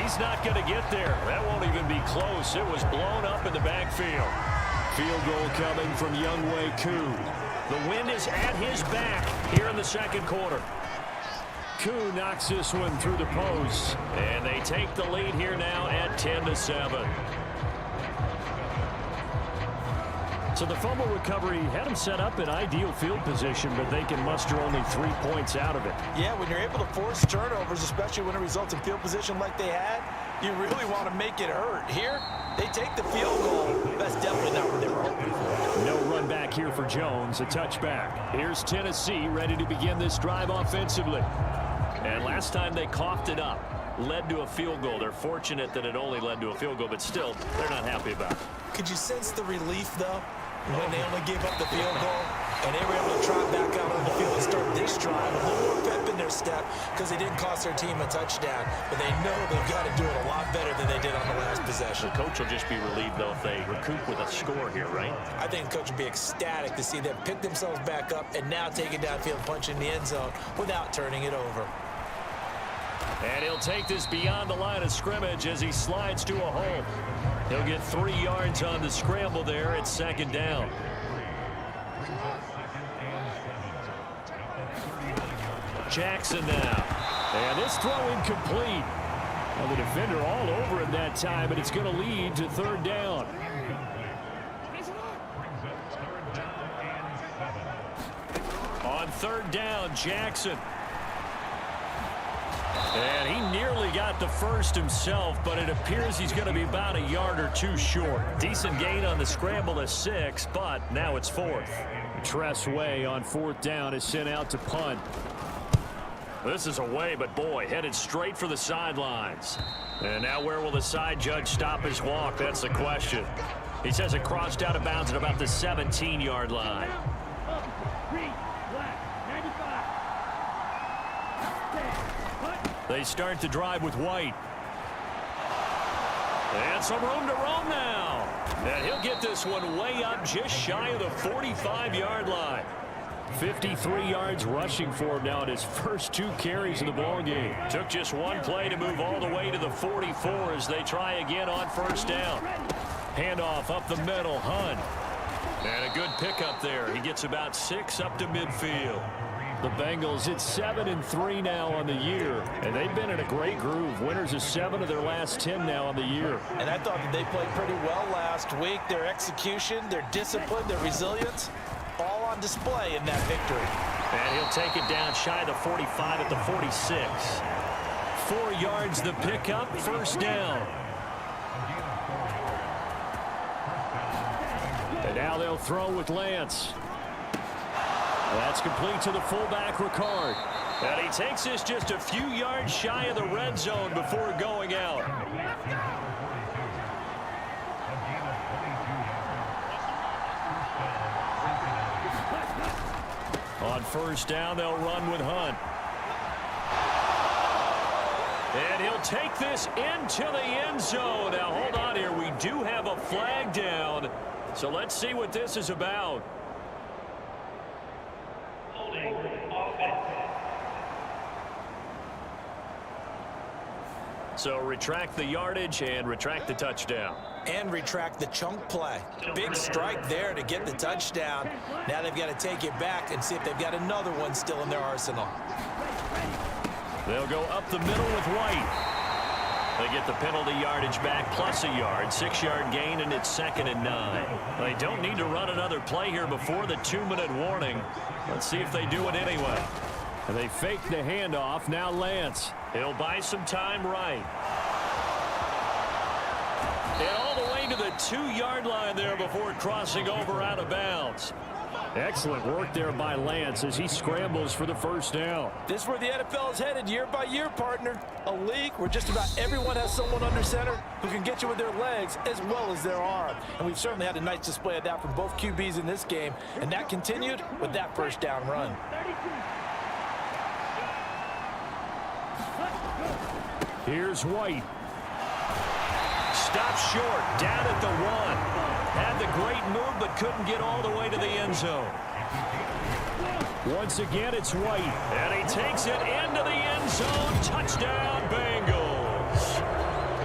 He's not going to get there. That won't even be close. It was blown up in the backfield. Field goal coming from Younghoe Koo. The wind is at his back here in the second quarter. Koo knocks this one through the post. And they take the lead here now at 10-7. So the fumble recovery had them set up in ideal field position, but they can muster only 3 points out of it. Yeah, when you're able to force turnovers, especially when it results in field position like they had, you really want to make it hurt. Here, they take the field goal. That's definitely not what they were hoping for. No run back here for Jones, a touchback. Here's Tennessee ready to begin this drive offensively. And last time they coughed it up, led to a field goal. They're fortunate that it only led to a field goal, but still, they're not happy about it. Could you sense the relief, though, when they only gave up the field goal and they were able to trot back out on the field and start this drive? A little more pep in their step because they didn't cost their team a touchdown, but they know they've got to do it a lot better than they did on the last possession. The coach will just be relieved, though, if they recoup with a score here, right? I think the coach would be ecstatic to see them pick themselves back up and now take it downfield, punch in the end zone without turning it over. And he'll take this beyond the line of scrimmage as he slides to a hole. He'll get 3 yards on the scramble there at second down. Jackson now. And this throw incomplete. Well, the defender all over him that time, but it's going to lead to 3rd down. On 3rd down, Jackson. And he nearly got the first himself, but it appears he's going to be about a yard or two short. Decent gain on the scramble of 6, but now it's 4th. Tress Way on 4th down is sent out to punt. This is away, but boy, headed straight for the sidelines. And now where will the side judge stop his walk? That's the question. He says it crossed out of bounds at about the 17-yard line. They start the drive with White. And some room to roam now. And he'll get this one way up just shy of the 45-yard line. 53 yards rushing for him now in his first 2 carries of the ballgame. Took just one play to move all the way to the 44 as they try again on 1st down. Handoff up the middle, Hunt. And a good pickup there. He gets about 6 up to midfield. The Bengals, it's 7-3 now on the year, and they've been in a great groove. Winners of 7 of their last 10 now on the year. And I thought that they played pretty well last week. Their execution, their discipline, their resilience, all on display in that victory. And he'll take it down shy of the 45 at the 46. 4 yards the pickup, 1st down. And now they'll throw with Lance. That's complete to the fullback, Ricard. And he takes this just a few yards shy of the red zone before going out. On 1st down, they'll run with Hunt. And he'll take this into the end zone. Now, hold on here. We do have a flag down. So let's see what this is about. So retract the yardage and retract the touchdown. And retract the chunk play. Big strike there to get the touchdown. Now they've got to take it back and see if they've got another one still in their arsenal. They'll go up the middle with White. They get the penalty yardage back plus a yard. 6-yard gain, and it's 2nd and 9. They don't need to run another play here before the 2-minute warning. Let's see if they do it anyway. And they fake the handoff. Now Lance. He'll buy some time right. And all the way to the 2-yard line there before crossing over out of bounds. Excellent work there by Lance as he scrambles for the 1st down. This is where the NFL is headed year by year, partner. A league where just about everyone has someone under center who can get you with their legs as well as their arm. And we've certainly had a nice display of that from both QBs in this game. And that continued with that 1st down run. Here's White. Stopped short, down at the 1. Had the great move, but couldn't get all the way to the end zone. Once again, it's White. And he takes it into the end zone. Touchdown, Bengals.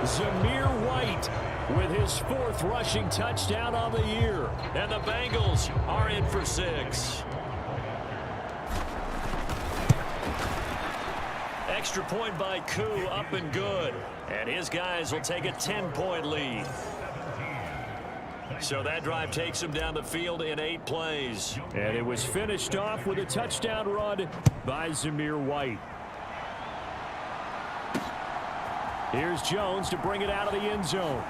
Zamir White with his 4th rushing touchdown on the year. And the Bengals are in for 6. Extra point by Koo, up and good. And his guys will take a 10-point lead. So that drive takes him down the field in 8 plays. And it was finished off with a touchdown run by Zamir White. Here's Jones to bring it out of the end zone.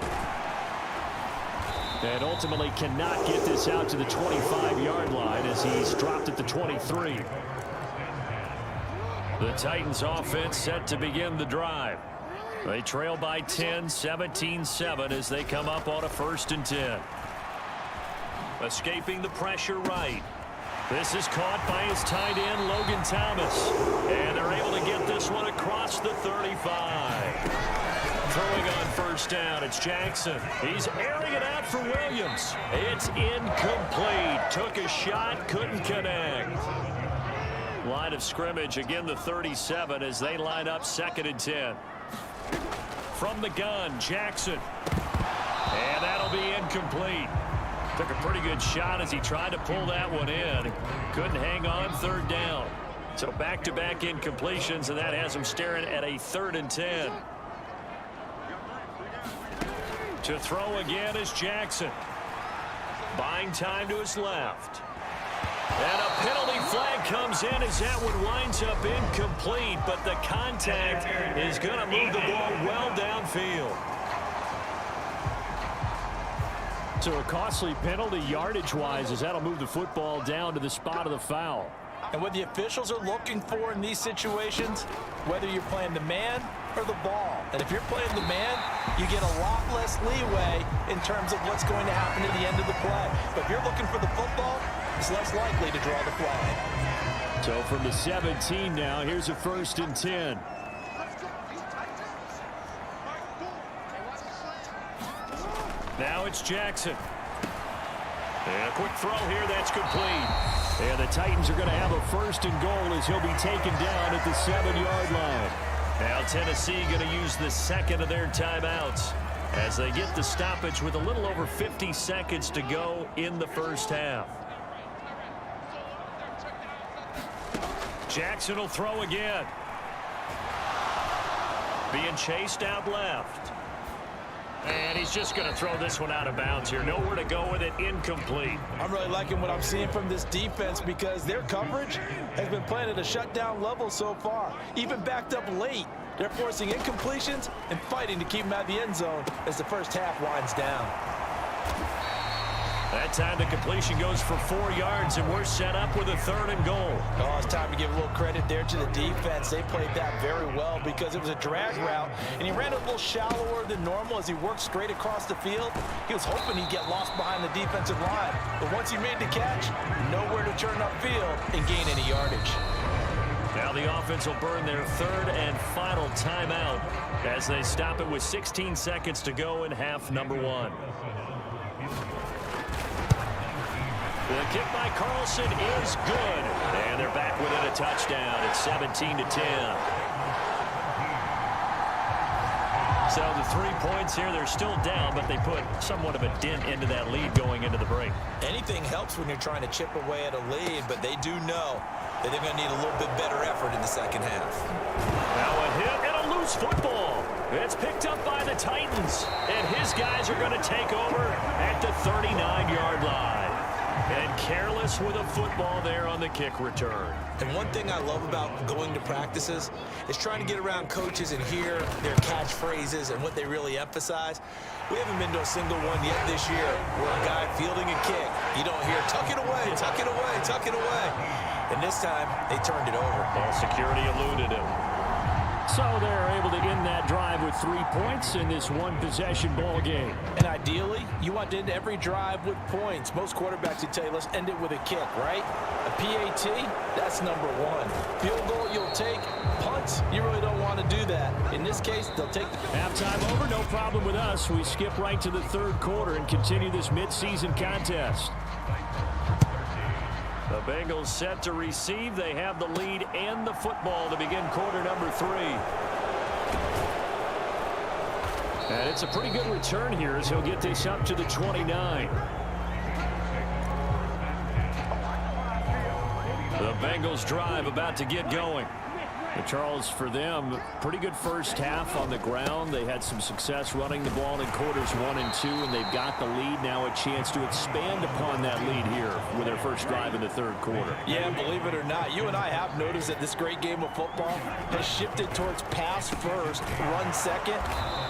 And ultimately cannot get this out to the 25-yard line as he's dropped at the 23. The Titans offense set to begin the drive. They trail by 10, 17-7 as they come up on a 1st and 10. Escaping the pressure right. This is caught by his tight end, Logan Thomas. And they're able to get this one across the 35. Throwing on 1st down, it's Jackson. He's airing it out for Williams. It's incomplete. Took a shot, couldn't connect. Line of scrimmage, again the 37 as they line up 2nd and 10. From the gun, Jackson. And that'll be incomplete. Took a pretty good shot as he tried to pull that one in. Couldn't hang on 3rd down. So back-to-back incompletions, and that has him staring at a 3rd and 10. To throw again is Jackson. Buying time to his left. And a penalty flag comes in as that one winds up incomplete, but the contact is going to move the ball well downfield. So a costly penalty yardage-wise as that'll move the football down to the spot of the foul. And what the officials are looking for in these situations, whether you're playing the man or the ball. And if you're playing the man, you get a lot less leeway in terms of what's going to happen at the end of the play. But if you're looking for the football, it's less likely to draw the flag. So from the 17 now, here's a 1st and 10. Now it's Jackson. And a quick throw here, that's complete. And the Titans are going to have a 1st and goal as he'll be taken down at the 7-yard line. Now Tennessee going to use the second of their timeouts as they get the stoppage with a little over 50 seconds to go in the first half. Jackson will throw again. Being chased out left. And he's just going to throw this one out of bounds here. Nowhere to go with it. Incomplete. I'm really liking what I'm seeing from this defense because their coverage has been playing at a shutdown level so far. Even backed up late, they're forcing incompletions and fighting to keep them out of the end zone as the first half winds down. That time the completion goes for 4 yards, and we're set up with a 3rd and goal. Oh, it's time to give a little credit there to the defense. They played that very well because it was a drag route, and he ran a little shallower than normal as he worked straight across the field. He was hoping he'd get lost behind the defensive line, but once he made the catch, nowhere to turn upfield and gain any yardage. Now the offense will burn their 3rd and final timeout as they stop it with 16 seconds to go in half number 1. The kick by Carlson is good. And they're back within a touchdown. It's 17-10. So the 3 points here, they're still down, but they put somewhat of a dent into that lead going into the break. Anything helps when you're trying to chip away at a lead, but they do know that they're going to need a little bit better effort in the second half. Now a hit and a loose football. It's picked up by the Titans, and his guys are going to take over at the 39-yard line. And careless with a football there on the kick return. And one thing I love about going to practices is trying to get around coaches and hear their catchphrases and what they really emphasize. We haven't been to a single one yet this year where a guy fielding a kick, you don't hear, tuck it away, tuck it away, tuck it away. And this time, they turned it over. Ball security eluded him. So they're able to end that drive with 3 points in this one-possession ball game. And ideally, you want to end every drive with points. Most quarterbacks would tell you, let's end it with a kick, right? A PAT, that's number 1. Field goal, you'll take. Punts, you really don't want to do that. In this case, they'll take the... Halftime over, no problem with us. We skip right to the 3rd quarter and continue this midseason contest. The Bengals set to receive. They have the lead and the football to begin quarter number 3. And it's a pretty good return here as he'll get this up to the 29. The Bengals drive about to get going. But Charles, for them, pretty good first half on the ground. They had some success running the ball in quarters 1 and 2, and they've got the lead now, a chance to expand upon that lead here with their first drive in the 3rd quarter. Yeah, believe it or not, you and I have noticed that this great game of football has shifted towards pass first, run second.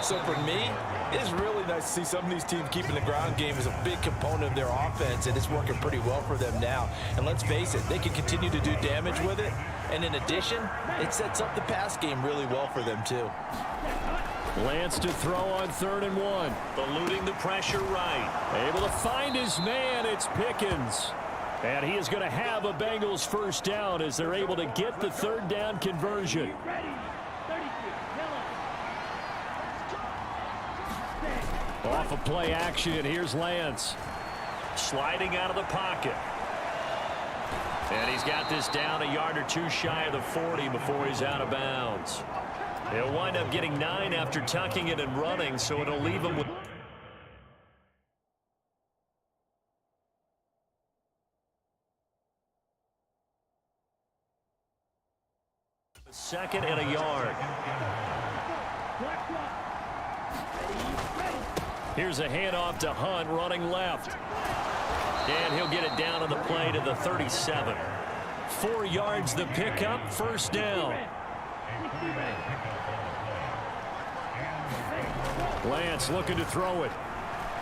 So for me, it's really nice to see some of these teams keeping the ground game as a big component of their offense, and it's working pretty well for them now. And let's face it, they can continue to do damage with it. And in addition, it sets up the pass game really well for them, too. Lance to throw on 3rd and 1. Eluding the pressure right. Able to find his man. It's Pickens. And he is going to have a Bengals first down as they're able to get the 3rd down conversion. Off of play action, here's Lance. Sliding out of the pocket. And he's got this down a yard or 2 shy of the 40 before he's out of bounds. He'll wind up getting 9 after tucking it and running, so it'll leave him with... a 2nd and a yard. Here's a handoff to Hunt running left. And he'll get it down on the play to the 37. 4 yards the pickup, first down. Lance looking to throw it.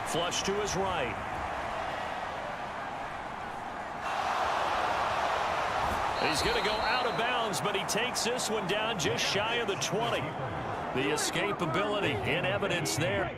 Flush to his right. He's going to go out of bounds, but he takes this one down just shy of the 20. The escapability in evidence there.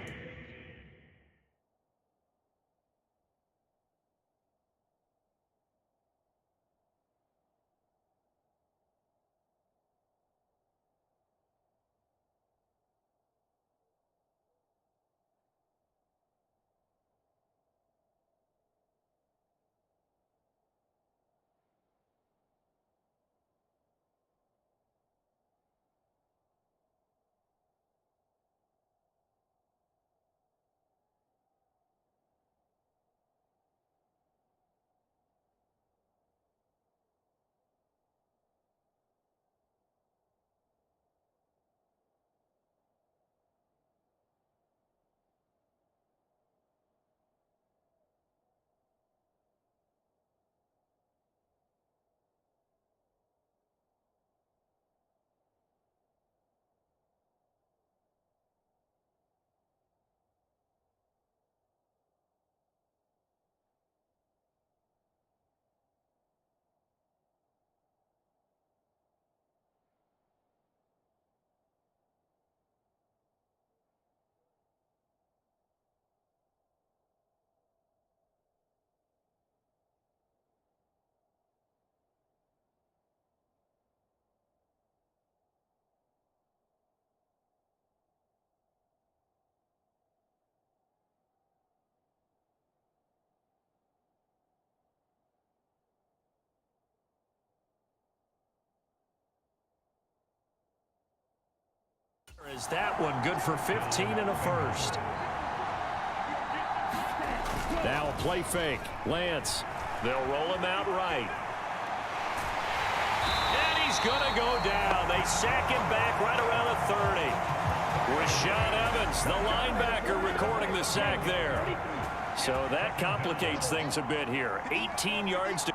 Is that one good for 15 and a first? Now a play fake. Lance. They'll roll him out right. And he's going to go down. They sack him back right around the 30. Rashaan Evans, the linebacker, recording the sack there. So that complicates things a bit here. 18 yards to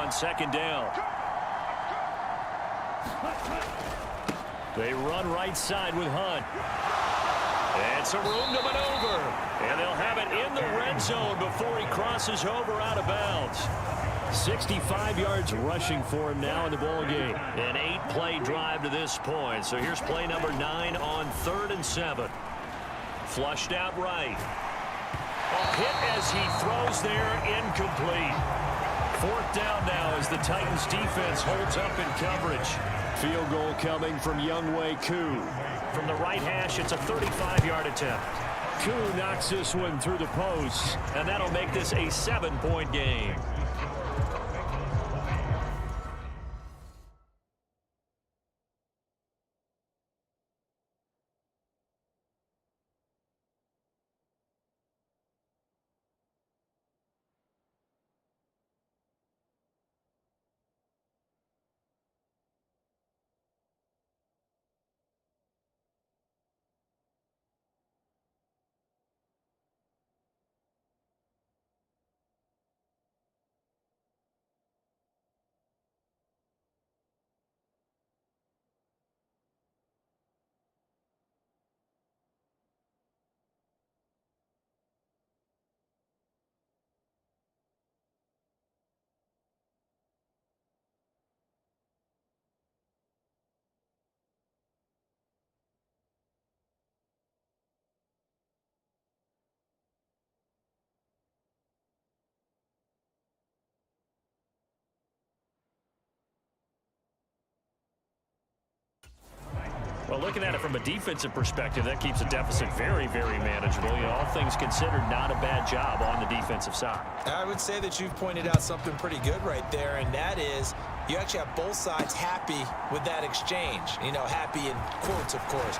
on second down. They run right side with Hunt. And some room to maneuver. And they'll have it in the red zone before he crosses over out of bounds. 65 yards rushing for him now in the ball game. An 8-play drive to this point. So here's play number 9 on 3rd and 7. Flushed out right. A hit as he throws there, incomplete. 4th down now as the Titans defense holds up in coverage. Field goal coming from Younghoe Koo. From the right hash, it's a 35-yard attempt. Koo knocks this one through the post. And that'll make this a 7-point game. Well, looking at it from a defensive perspective, that keeps the deficit very, very manageable. You know, all things considered, not a bad job on the defensive side. I would say that you've pointed out something pretty good right there, and that is you actually have both sides happy with that exchange. You know, happy in quotes, of course.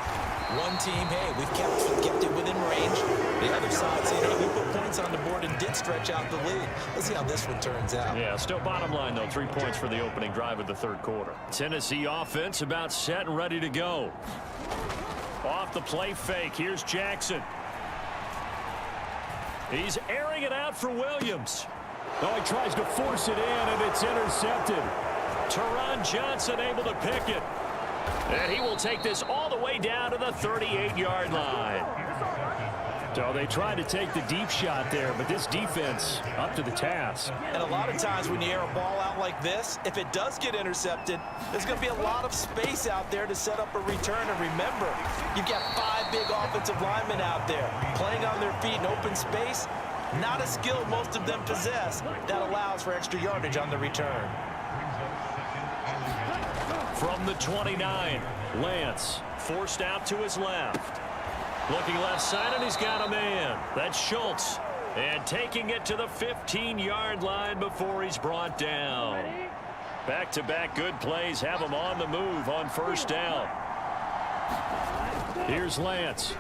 One team, hey, we've kept it within range. The other side saying, hey, we put points on the board and did stretch out the lead. Let's see how this one turns out. Yeah, still bottom line, though, 3 points for the opening drive of the 3rd quarter. Tennessee offense about set and ready to go. Off the play fake, here's Jackson. He's airing it out for Williams. Oh, he tries to force it in, and it's intercepted. Teron Johnson able to pick it. And he will take this all the way down to the 38-yard line. So they tried to take the deep shot there, but this defense up to the task. And a lot of times when you air a ball out like this, if it does get intercepted, there's going to be a lot of space out there to set up a return. And remember, you've got 5 big offensive linemen out there playing on their feet in open space. Not a skill most of them possess that allows for extra yardage on the return. From the 29, Lance forced out to his left. Looking left side, and he's got a man. That's Schultz. And taking it to the 15-yard line before he's brought down. Back-to-back good plays have him on the move on 1st down. Here's Lance.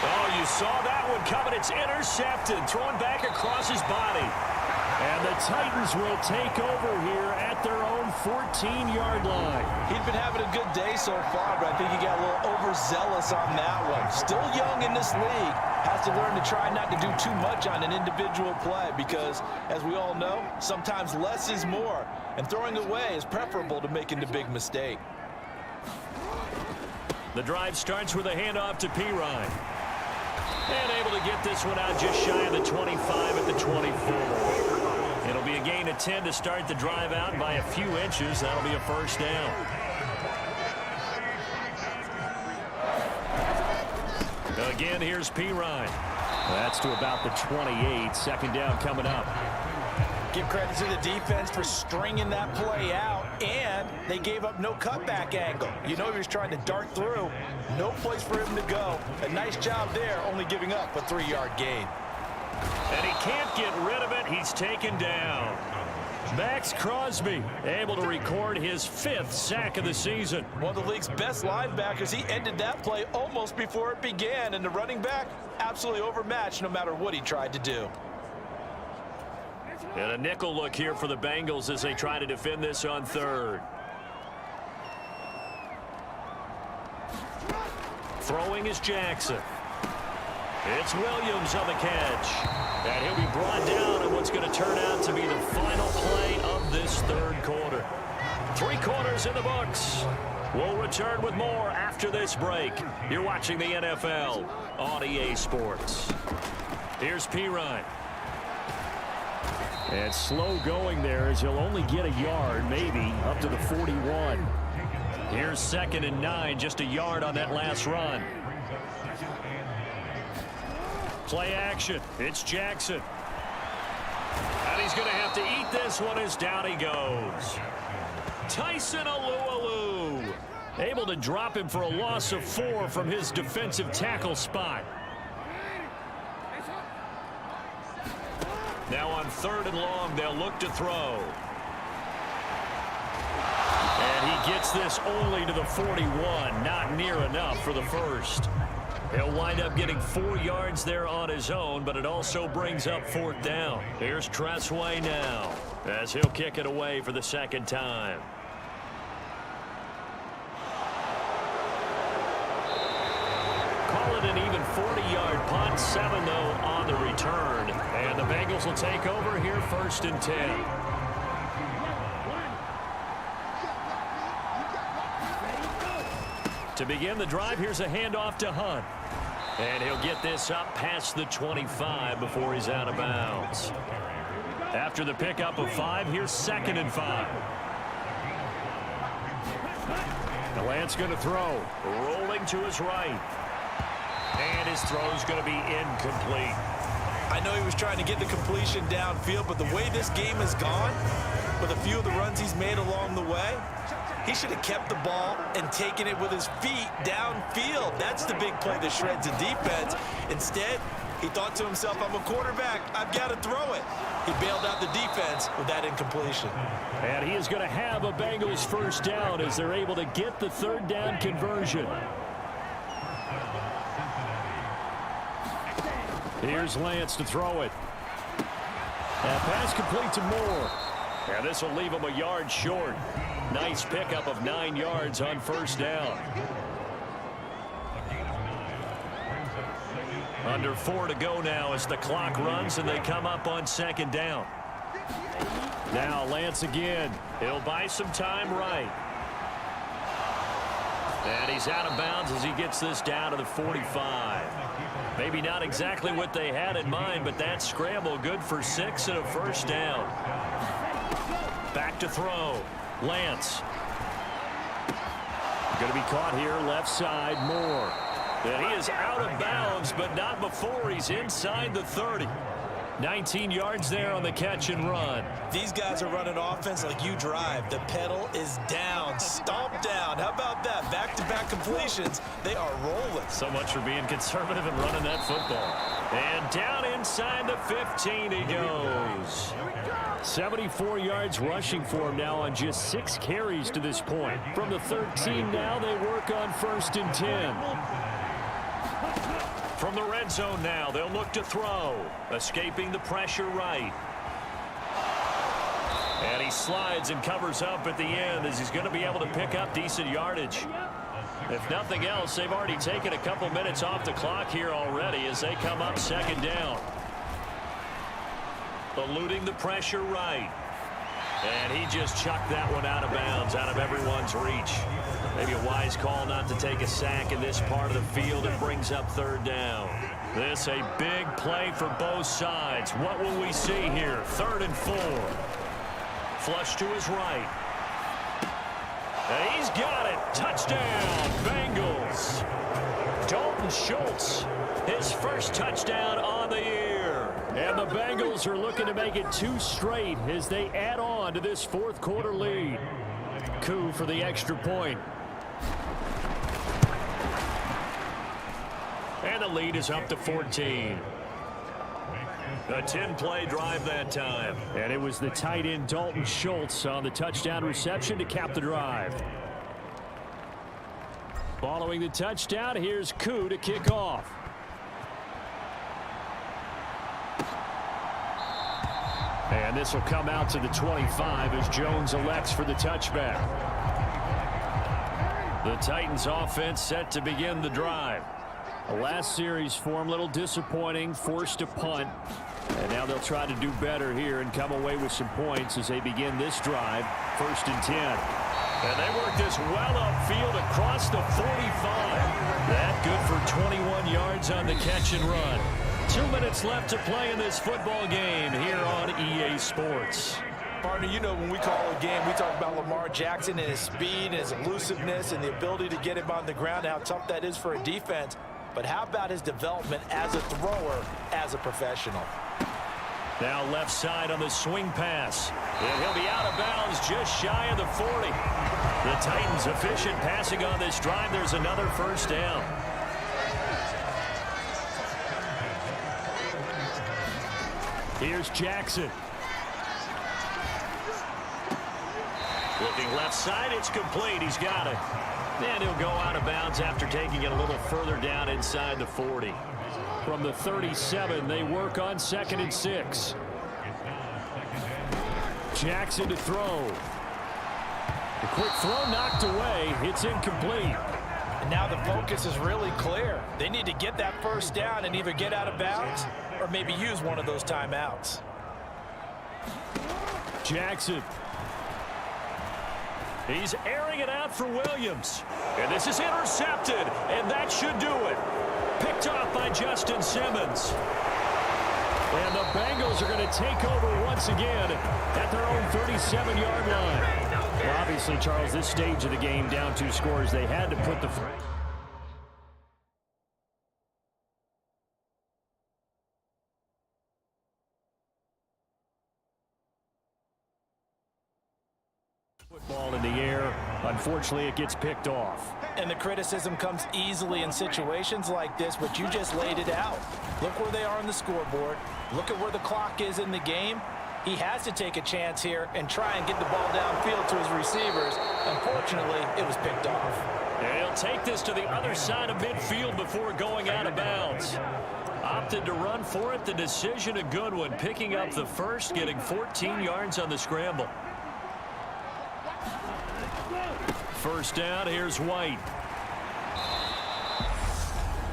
Oh, you saw that one coming. It's intercepted. Thrown back across his body. And the Titans will take over here at their own 14-yard line. He's been having a good day so far, but I think he got a little overzealous on that one. Still young in this league. Has to learn to try not to do too much on an individual play because, as we all know, sometimes less is more. And throwing away is preferable to making the big mistake. The drive starts with a handoff to Pirine. And able to get this one out just shy of the 25 at the 24. It'll be a gain of 10 to start the drive out by a few inches. That'll be a 1st down. Again, here's Pirine. That's to about the 28. 2nd down coming up. Give credit to the defense for stringing that play out, and they gave up no cutback angle. You know he was trying to dart through. No place for him to go. A nice job there, only giving up a 3-yard gain. And he can't get rid of it. He's taken down. Max Crosby able to record his 5th sack of the season. One of the league's best linebackers. He ended that play almost before it began, and the running back absolutely overmatched no matter what he tried to do. And a nickel look here for the Bengals as they try to defend this on 3rd. Throwing is Jackson. It's Williams on the catch. And he'll be brought down on what's going to turn out to be the final play of this third quarter. 3 quarters in the books. We'll return with more after this break. You're watching the NFL on EA Sports. Here's Pirine. And slow going there as he'll only get a yard, maybe, up to the 41. Here's 2nd and 9, just a yard on that last run. Play action. It's Jackson. And he's going to have to eat this one as down he goes. Tyson Alualu. Able to drop him for a loss of 4 from his defensive tackle spot. Now on 3rd and long, they'll look to throw. And he gets this only to the 41. Not near enough for the first. He'll wind up getting 4 yards there on his own, but it also brings up 4th down. Here's Tressway now, as he'll kick it away for the 2nd time. Call it an even 40-yard punt, 7 though on the return. And the Bengals will take over here 1st and 10. To begin the drive, here's a handoff to Hunt. And he'll get this up past the 25 before he's out of bounds. After the pickup of 5, here's 2nd and 5. The Lance going to throw. Rolling to his right. And his throw's going to be incomplete. I know he was trying to get the completion downfield, but the way this game has gone, with a few of the runs he's made along the way, he should have kept the ball and taken it with his feet downfield. That's the big play that shreds the defense. Instead, he thought to himself, I'm a quarterback. I've got to throw it. He bailed out the defense with that incompletion. And he is going to have a Bengals 1st down as they're able to get the 3rd down conversion. Here's Lance to throw it. And pass complete to Moore. And this will leave him a yard short. Nice pickup of 9 yards on 1st down. Under 4 to go now as the clock runs and they come up on 2nd down. Now Lance again. He'll buy some time right. And he's out of bounds as he gets this down to the 45. Maybe not exactly what they had in mind, but that scramble good for 6 and a 1st down. Back to throw. Lance. Going to be caught here left side. Moore. And he is out of bounds, but not before he's inside the 30. 19 yards there on the catch and run. These guys are running offense like you drive. The pedal is down, stomped down. How about that? Back-to-back completions. They are rolling. So much for being conservative and running that football. And down inside the 15 he goes. 74 yards rushing for him now on just 6 carries to this point. From the 13 now, they work on 1st and 10. From the red zone now, they'll look to throw. Escaping the pressure right. And he slides and covers up at the end as he's going to be able to pick up decent yardage. If nothing else, they've already taken a couple minutes off the clock here already as they come up 2nd down. Eluding the pressure right. And he just chucked that one out of bounds, out of everyone's reach. Maybe a wise call not to take a sack in this part of the field. It brings up 3rd down. This a big play for both sides. What will we see here? 3rd and 4. Flush to his right. And he's got it. Touchdown, Bengals. Dalton Schultz, his 1st touchdown on the year. And the Bengals are looking to make it 2 straight as they add on to this 4th quarter lead. Coup for the extra point. And the lead is up to 14. A 10-play drive that time. And it was the tight end Dalton Schultz on the touchdown reception to cap the drive. Following the touchdown, here's Coup to kick off. And this will come out to the 25 as Jones elects for the touchback. The Titans offense set to begin the drive. The last series for him, a little disappointing, forced a punt. And now they'll try to do better here and come away with some points as they begin this drive. 1st and 10. And they work this well upfield across the 45. That good for 21 yards on the catch and run. 2 minutes left to play in this football game here on EA Sports. Partner, you know when we call a game, we talk about Lamar Jackson and his speed and his elusiveness and the ability to get him on the ground, how tough that is for a defense. But how about his development as a thrower, as a professional? Now left side on the swing pass. And he'll be out of bounds just shy of the 40. The Titans efficient passing on this drive. There's another first down. Here's Jackson. Looking left side, it's complete. He's got it. And he'll go out of bounds after taking it a little further down inside the 40. From the 37, they work on 2nd and 6. Jackson to throw. The quick throw knocked away. It's incomplete. And now the focus is really clear. They need to get that first down and either get out of bounds or maybe use one of those timeouts. Jackson. He's airing it out for Williams. And this is intercepted, and that should do it. Picked off by Justin Simmons. And the Bengals are going to take over once again at their own 37-yard line. Well, obviously, Charles, this stage of the game, down 2 scores, they had to put the football in the air. Unfortunately, it gets picked off. And the criticism comes easily in situations like this, but you just laid it out. Look where they are on the scoreboard. Look at where the clock is in the game. He has to take a chance here and try and get the ball downfield to his receivers. Unfortunately, it was picked off. And he'll take this to the other side of midfield before going out of bounds. Opted to run for it. The decision a good one. Picking up the first, getting 14 yards on the scramble. First down, here's White.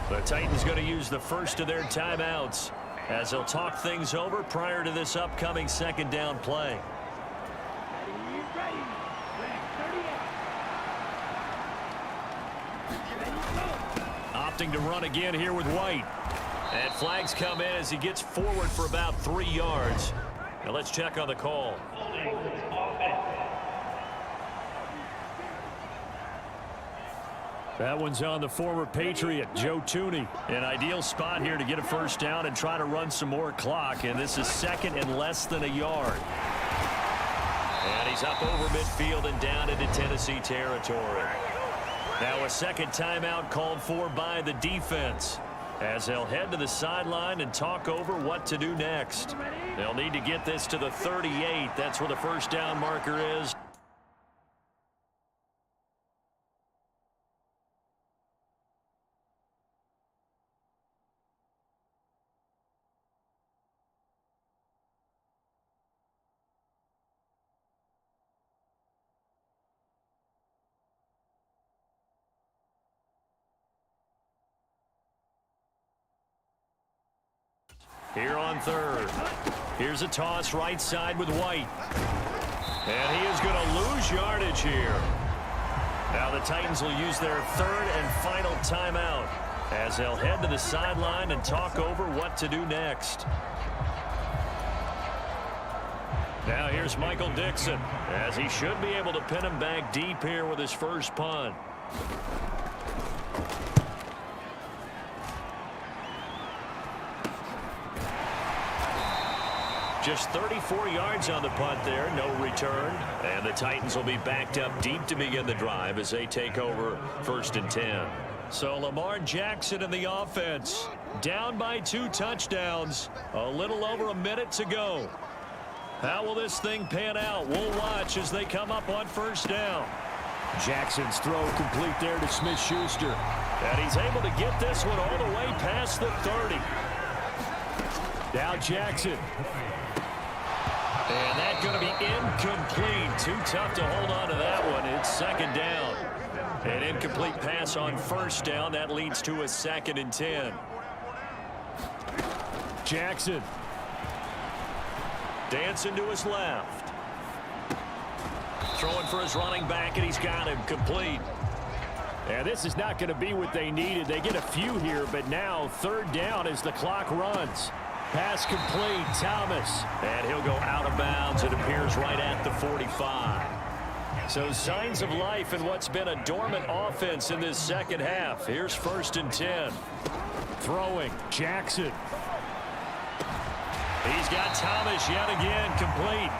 The Titans going to use the first of their timeouts as they'll talk things over prior to this upcoming 2nd down play. Opting to run again here with White. And flags come in as he gets forward for about 3 yards. Now let's check on the call. That one's on the former Patriot, Joe Thuney. An ideal spot here to get a first down and try to run some more clock. And this is 2nd and less than a yard. And he's up over midfield and down into Tennessee territory. Now a 2nd timeout called for by the defense, as they'll head to the sideline and talk over what to do next. They'll need to get this to the 38. That's where the first down marker is. Here on 3rd. Here's a toss right side with White. And he is going to lose yardage here. Now the Titans will use their 3rd and final timeout as they'll head to the sideline and talk over what to do next. Now here's Michael Dixon, as he should be able to pin him back deep here with his first punt. Just 34 yards on the punt there, no return. And the Titans will be backed up deep to begin the drive as they take over 1st and 10. So Lamar Jackson in the offense, down by 2 touchdowns, a little over a minute to go. How will this thing pan out? We'll watch as they come up on 1st down. Jackson's throw complete there to Smith-Schuster. And he's able to get this one all the way past the 30. Now Jackson. And that's going to be incomplete. Too tough to hold on to that one. It's 2nd down. An incomplete pass on first down. That leads to a 2nd and 10. Jackson. Dancing to his left. Throwing for his running back, and he's got him complete. Yeah, this is not going to be what they needed. They get a few here, but now 3rd down as the clock runs. Pass complete, Thomas. And he'll go out of bounds. It appears right at the 45. So signs of life in what's been a dormant offense in this second half. Here's 1st and 10. Throwing, Jackson. He's got Thomas yet again complete.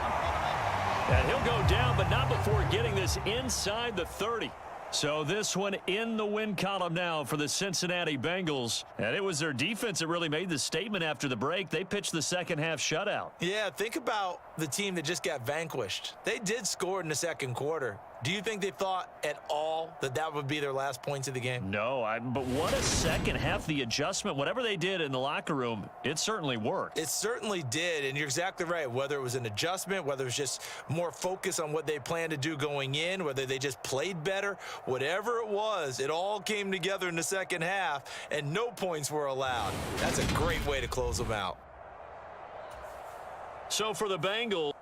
And he'll go down, but not before getting this inside the 30. So this one in the win column now for the Cincinnati Bengals. And it was their defense that really made the statement after the break. They pitched the second half shutout. Yeah, think about the team that just got vanquished. They did score in the second quarter. Do you think they thought at all that that would be their last points of the game? No, but what a second half. The adjustment, whatever they did in the locker room, it certainly worked. It certainly did, and you're exactly right. Whether it was an adjustment, whether it was just more focus on what they planned to do going in, whether they just played better, whatever it was, it all came together in the second half, and no points were allowed. That's a great way to close them out. So for the Bengals,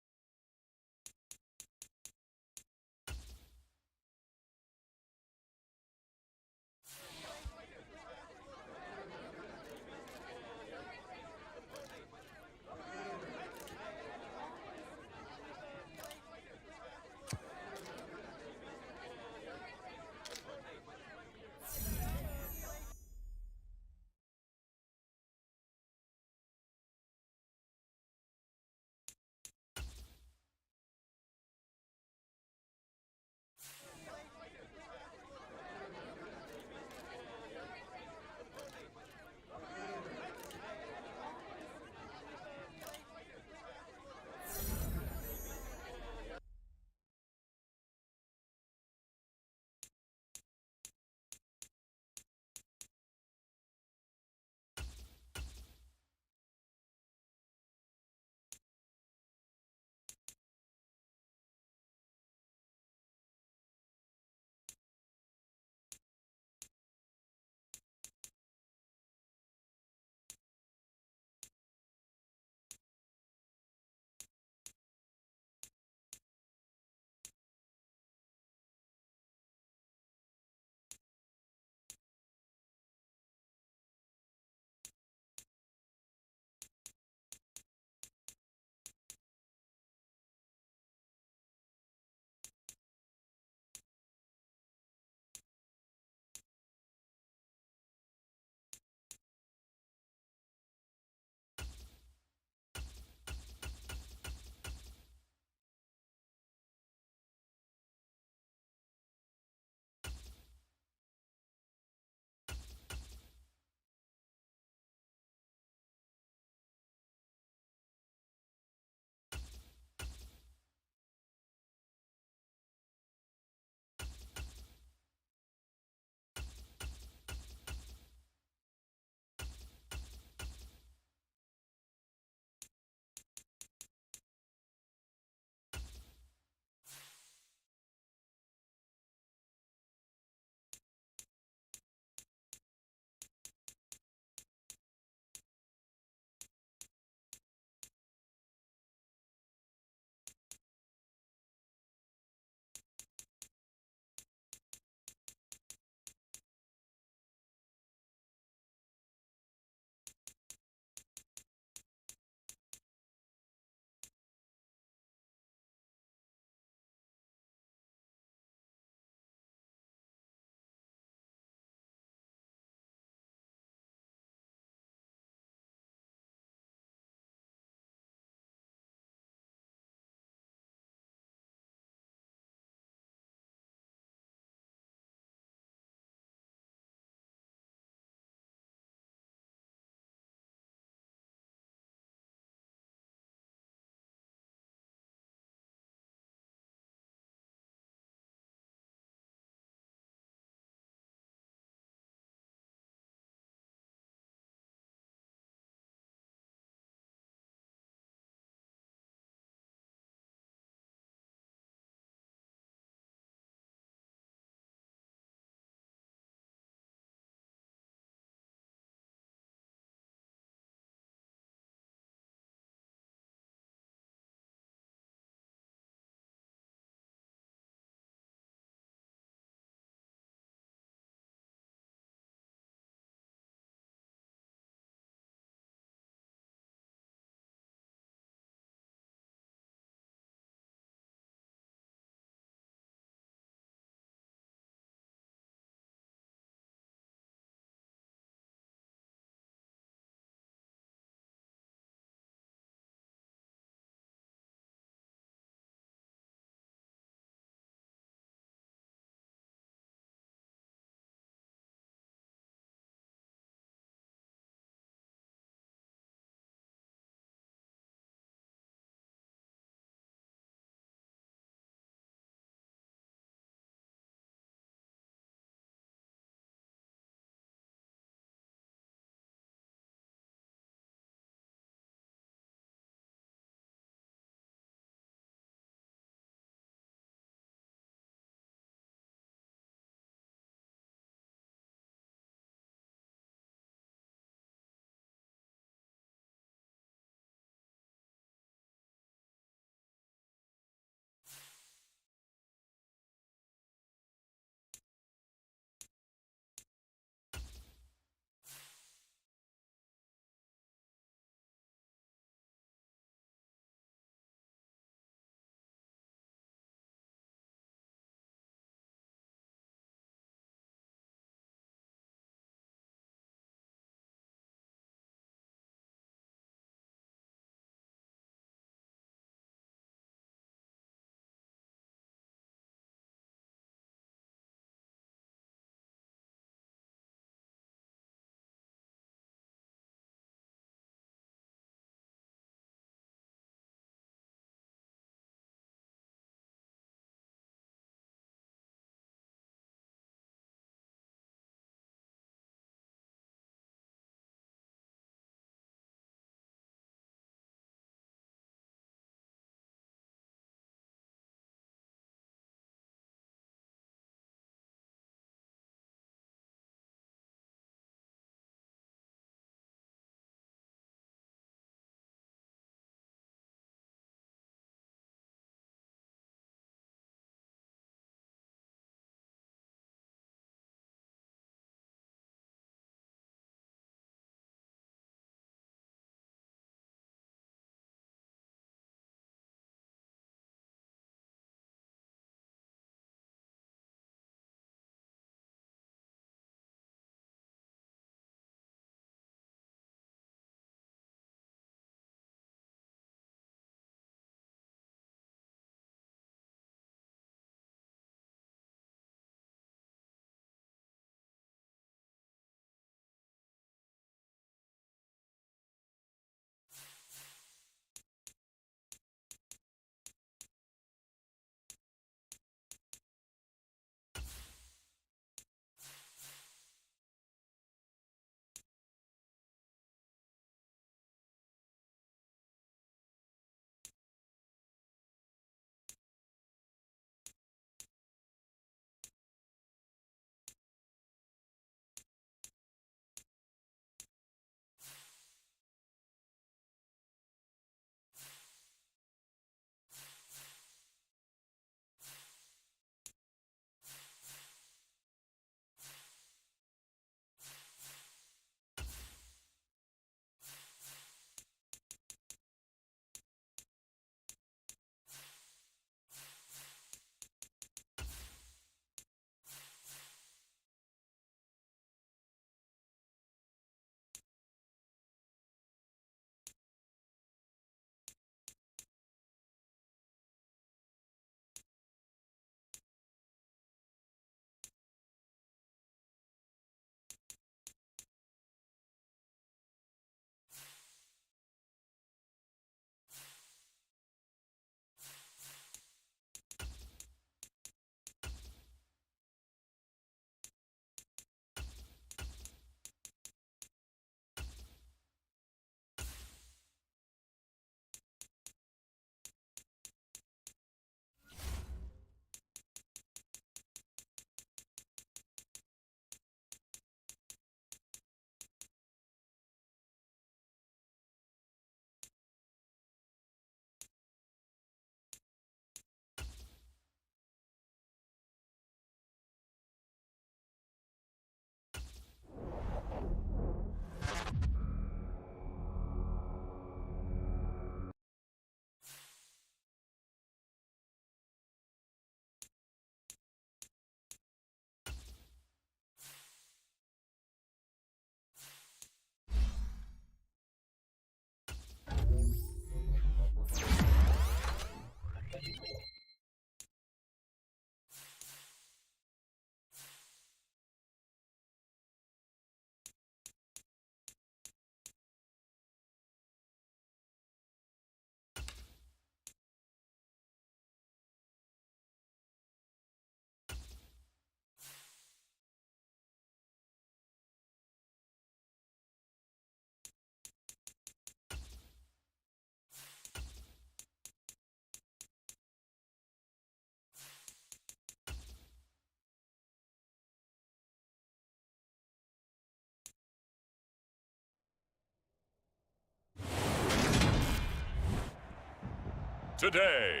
Today,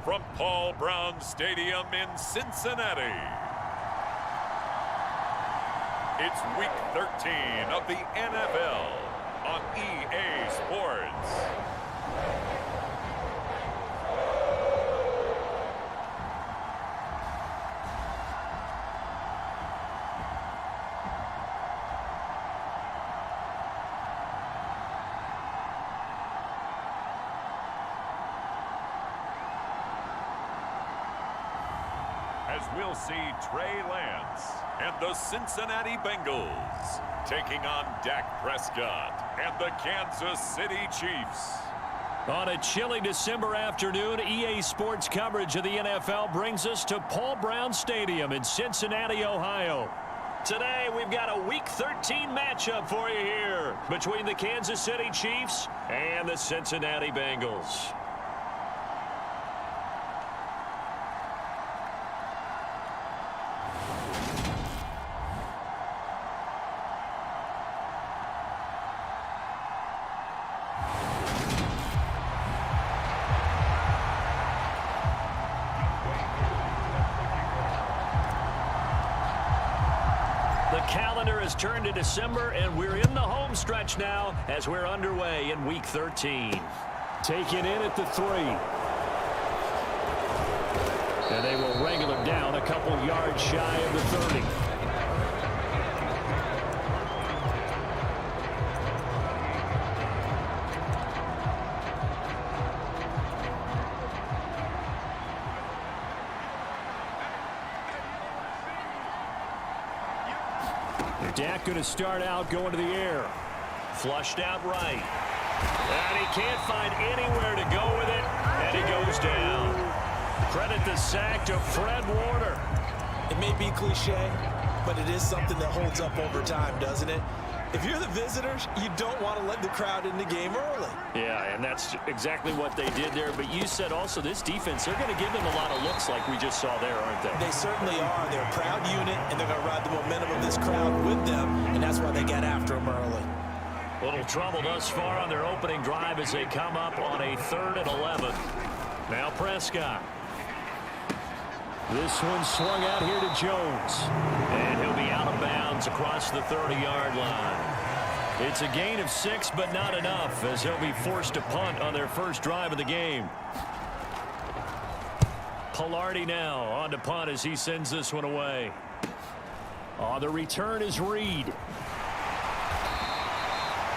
from Paul Brown Stadium in Cincinnati, it's Week 13 of the NFL on EA Sports. As we'll see Trey Lance and the Cincinnati Bengals taking on Dak Prescott and the Kansas City Chiefs. On a chilly December afternoon, EA Sports coverage of the NFL brings us to Paul Brown Stadium in Cincinnati, Ohio. Today, we've got a Week 13 matchup for you here between the Kansas City Chiefs and the Cincinnati Bengals. Calendar has turned to December, and we're in the home stretch now as we're underway in Week 13. Taken in at the 3. And they will wrangle him down a couple yards shy of the 30. Dak going to start out going to the air. Flushed out right. And he can't find anywhere to go with it. And he goes down. Credit the sack to Fred Warner. It may be cliche, but it is something that holds up over time, doesn't it? If you're the visitors, you don't want to let the crowd in the game early. Yeah, and that's exactly what they did there. But you said also this defense, they're going to give them a lot of looks like we just saw there, aren't they? They certainly are. They're a proud unit, and they're going to ride the momentum of this crowd with them, and that's why they got after them early. Little trouble thus far on their opening drive as they come up on a 3rd and 11. Now Prescott. This one swung out here to Jones. And he'll be out of bounds across the 30-yard line. It's a gain of 6, but not enough, as they'll be forced to punt on their first drive of the game. Pilardi now on to punt as he sends this one away. The return is Reed.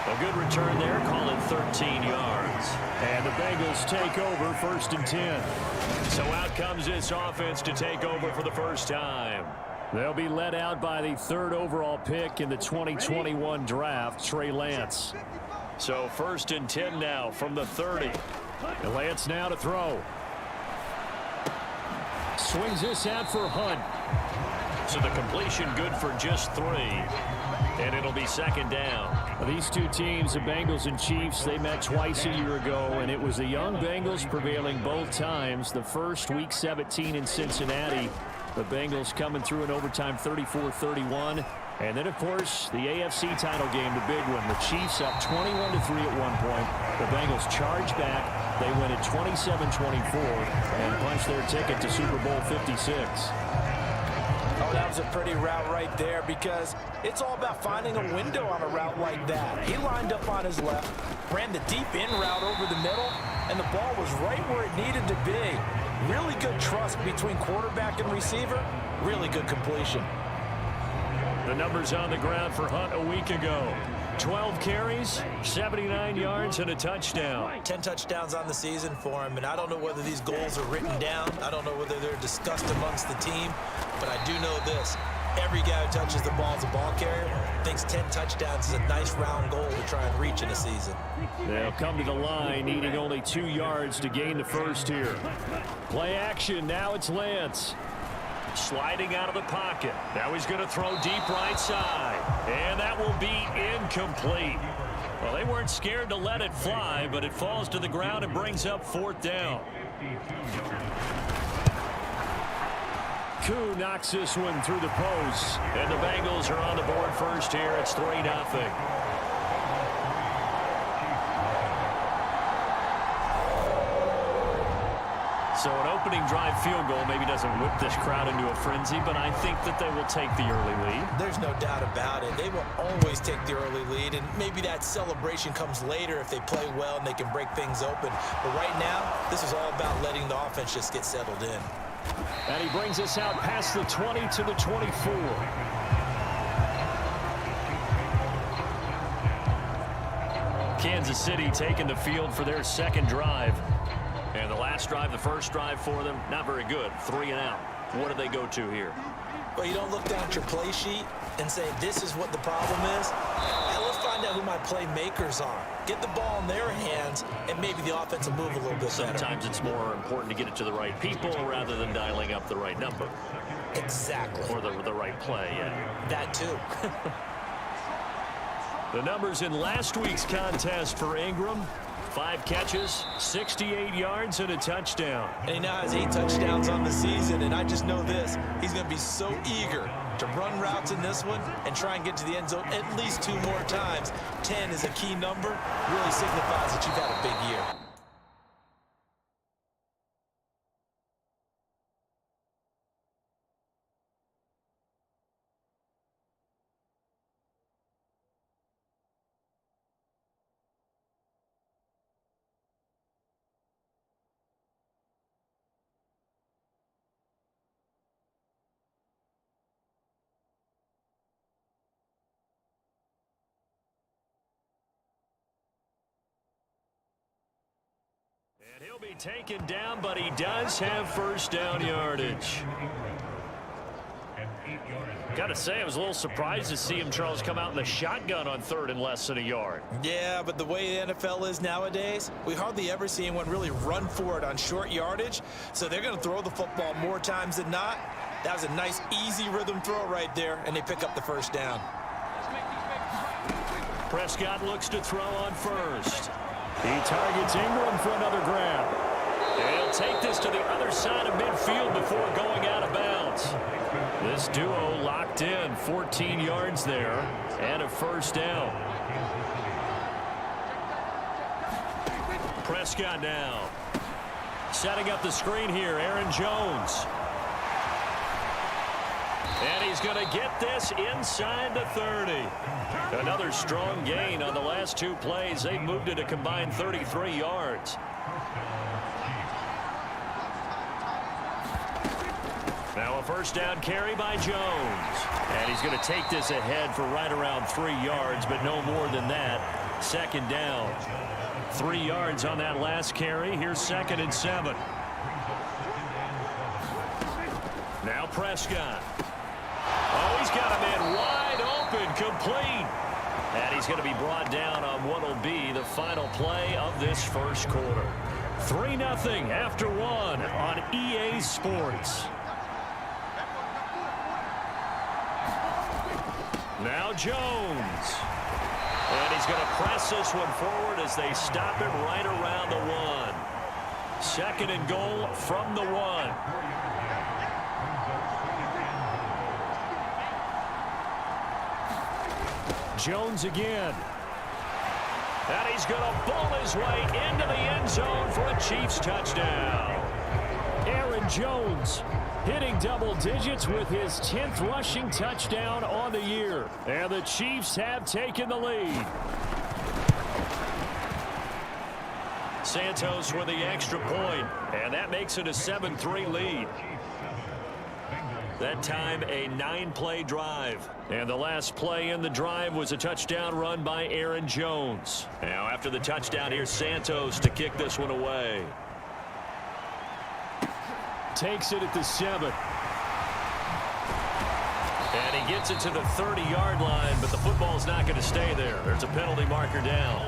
A good return there, call it 13 yards. And the Bengals take over 1st and 10. So out comes this offense to take over for the first time. They'll be led out by the 3rd overall pick in the 2021 draft, Trey Lance. So 1st and 10 now from the 30. And Lance now to throw. Swings this out for Hunt. So the completion good for just 3. And it'll be 2nd down. These two teams, the Bengals and Chiefs, they met twice a year ago, and it was the young Bengals prevailing both times. The first, Week 17 in Cincinnati, the Bengals coming through in overtime 34-31. And then, of course, the AFC title game, the big one. The Chiefs up 21-3 at one point. The Bengals charge back. They win it 27-24 and punch their ticket to Super Bowl 56. Oh, that was a pretty route right there because it's all about finding a window on a route like that. He lined up on his left, ran the deep in route over the middle, and the ball was right where it needed to be. Really good trust between quarterback and receiver. Really good completion. The numbers on the ground for Hunt a week ago. 12 carries, 79 yards, and a touchdown. 10 touchdowns on the season for him, and I don't know whether these goals are written down. I don't know whether they're discussed amongst the team, but I do know this. Every guy who touches the ball as a ball carrier thinks 10 touchdowns is a nice round goal to try and reach in a season. They'll come to the line, needing only 2 yards to gain the first here. Play action, now it's Lance. Sliding out of the pocket. Now he's going to throw deep right side. And that will be incomplete. Well, they weren't scared to let it fly, but it falls to the ground and brings up 4th down. Koo knocks this one through the post. And the Bengals are on the board first here. It's 3-0. So an opening drive field goal maybe doesn't whip this crowd into a frenzy, but I think that they will take the early lead. There's no doubt about it. They will always take the early lead, and maybe that celebration comes later if they play well and they can break things open. But right now, this is all about letting the offense just get settled in. And he brings us out past the 20 to the 24. Kansas City taking the field for their second drive. And the last drive, the first drive for them, not very good. 3 and out. What do they go to here? Well, you don't look down at your play sheet and say, this is what the problem is. Hey, let's find out who my playmakers are. Get the ball in their hands, and maybe the offense will move a little bit better. Sometimes it's more important to get it to the right people rather than dialing up the right number. Exactly. Or the right play, yeah. That too. The numbers in last week's contest for Ingram: 5 catches, 68 yards, and a touchdown. And he now has 8 touchdowns on the season, and I just know this. He's going to be so eager to run routes in this one and try and get to the end zone at least 2 more times. 10 is a key number. Really signifies that you've had a big year. And he'll be taken down, but he does have first down yardage. Got to say, I was a little surprised to see him, Charles, come out in the shotgun on 3rd and less than a yard. Yeah, but the way the NFL is nowadays, we hardly ever see anyone really run for it on short yardage. So they're going to throw the football more times than not. That was a nice, easy rhythm throw right there, and they pick up the first down. Prescott looks to throw on first. He targets Ingram for another grab. And he'll take this to the other side of midfield before going out of bounds. This duo locked in, 14 yards there, and a first down. Prescott now. Setting up the screen here, Aaron Jones. And he's going to get this inside the 30. Another strong gain on the last 2 plays. They've moved it a combined 33 yards. Now a first down carry by Jones. And he's going to take this ahead for right around 3 yards, but no more than that. Second down. 3 yards on that last carry. Here's 2nd and 7. Now Prescott. Oh, he's got a man wide open, complete. And he's going to be brought down on what will be the final play of this first quarter. 3-0 after 1 on EA Sports. Now Jones. And he's going to press this one forward as they stop it right around the 1. 2nd and goal from the 1. Jones again. And he's going to ball his way into the end zone for a Chiefs touchdown. Aaron Jones hitting double digits with his 10th rushing touchdown on the year. And the Chiefs have taken the lead. Santos with the extra point, and that makes it a 7-3 lead. That time a 9-play drive. And the last play in the drive was a touchdown run by Aaron Jones. Now after the touchdown, here's Santos to kick this one away. Takes it at the 7. And he gets it to the 30-yard line, but the football's not going to stay there. There's a penalty marker down.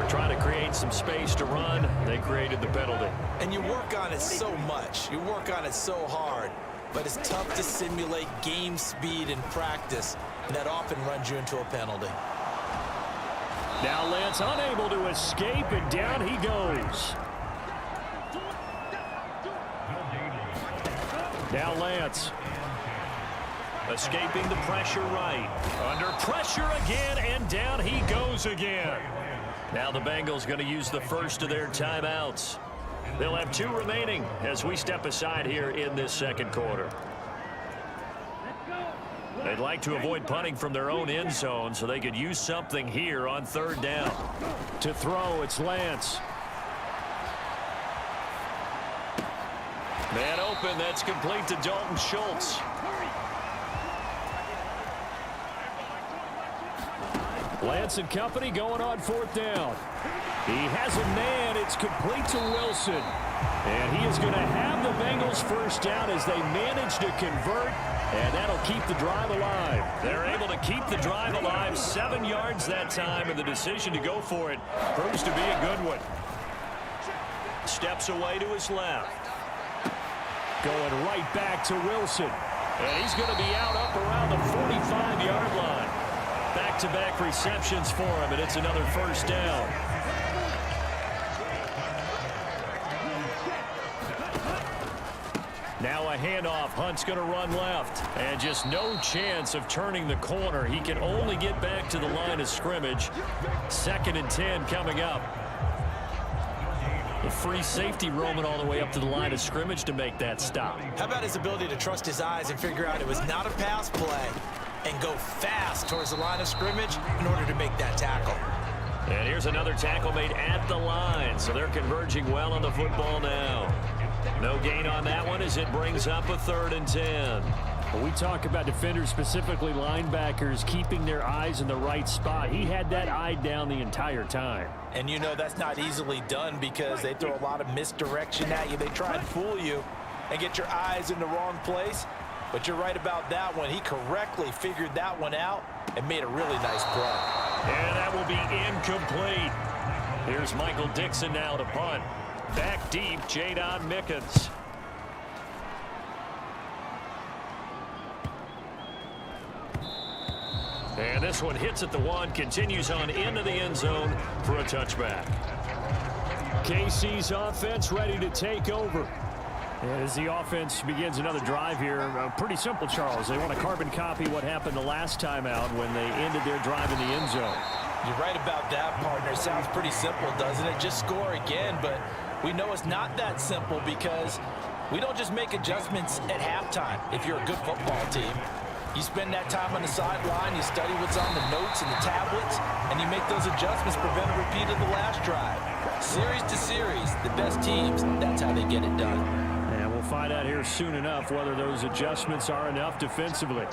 Trying to create some space to run. They created the penalty. And you work on it so much. You work on it so hard. But it's tough to simulate game speed in practice. And that often runs you into a penalty. Now Lance unable to escape, and down he goes. Now Lance. Escaping the pressure right. Under pressure again, and down he goes again. Now the Bengals going to use the first of their timeouts. They'll have 2 remaining as we step aside here in this second quarter. They'd like to avoid punting from their own end zone so they could use something here on 3rd down. To throw, it's Lance. Man open, that's complete to Dalton Schultz. Lance and company going on 4th down. He has a man. It's complete to Wilson. And he is going to have the Bengals first down as they manage to convert. And that'll keep the drive alive. They're able to keep the drive alive. 7 yards that time, and the decision to go for it proves to be a good one. Steps away to his left. Going right back to Wilson. And he's going to be out up around the 45-yard line. Back-to-back receptions for him, and it's another first down. Now a handoff. Hunt's going to run left. And just no chance of turning the corner. He can only get back to the line of scrimmage. 2nd and 10 coming up. The free safety roaming all the way up to the line of scrimmage to make that stop. How about his ability to trust his eyes and figure out it was not a pass play and go fast towards the line of scrimmage in order to make that tackle. And here's another tackle made at the line, so they're converging well on the football now. No gain on that one as it brings up a 3rd and 10. When we talk about defenders, specifically linebackers, keeping their eyes in the right spot, he had that eye down the entire time. And you know that's not easily done because they throw a lot of misdirection at you. They try and fool you and get your eyes in the wrong place. But you're right about that one. He correctly figured that one out and made a really nice play. And that will be incomplete. Here's Michael Dixon now to punt. Back deep, Jadon Mickens. And this one hits at the 1, continues on into the end zone for a touchback. KC's offense ready to take over. As the offense begins another drive here, pretty simple, Charles. They want to carbon copy what happened the last time out when they ended their drive in the end zone. You're right about that, partner. It sounds pretty simple, doesn't it? Just score again, but we know it's not that simple because we don't just make adjustments at halftime if you're a good football team. You spend that time on the sideline, you study what's on the notes and the tablets, and you make those adjustments, prevent a repeat of the last drive. Series to series, the best teams, that's how they get it done. And we'll find out here soon enough whether those adjustments are enough defensively.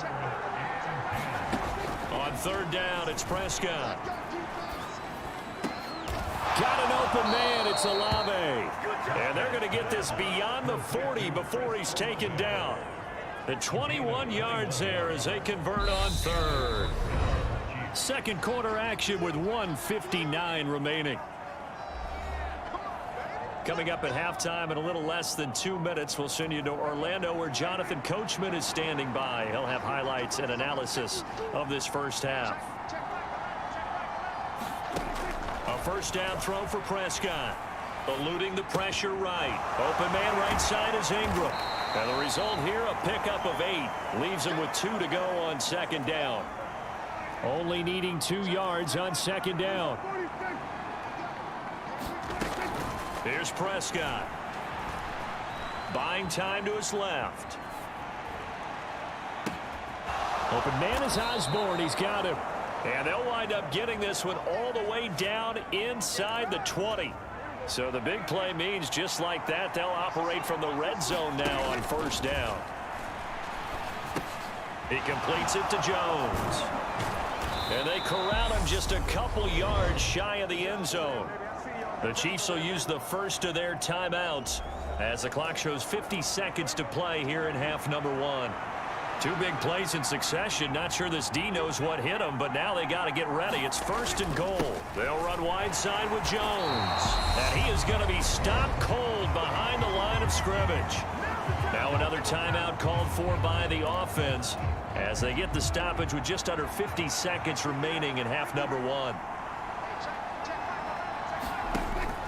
On 3rd down, it's Prescott. Got an open man, it's Olave. And they're going to get this beyond the 40 before he's taken down. The 21 yards there as they convert on 3rd. Second quarter action with 1:59 remaining. Coming up at halftime in a little less than 2 minutes, we'll send you to Orlando where Jonathan Coachman is standing by. He'll have highlights and analysis of this first half. A first down throw for Prescott. Eluding the pressure right. Open man right side is Ingram. And the result here, a pickup of 8. Leaves him with 2 to go on 2nd down. Only needing 2 yards on 2nd down. Here's Prescott. Buying time to his left. Open man is Osborne. He's got him. And they'll wind up getting this one all the way down inside the 20. So the big play means just like that, they'll operate from the red zone now on 1st down. He completes it to Jones. And they corral him just a couple yards shy of the end zone. The Chiefs will use the first of their timeouts as the clock shows 50 seconds to play here in half number 1. 2 big plays in succession. Not sure this D knows what hit him, but now they got to get ready. It's 1st and goal. They'll run wide side with Jones. And he is going to be stopped cold behind the line of scrimmage. Now another timeout called for by the offense as they get the stoppage with just under 50 seconds remaining in half number 1.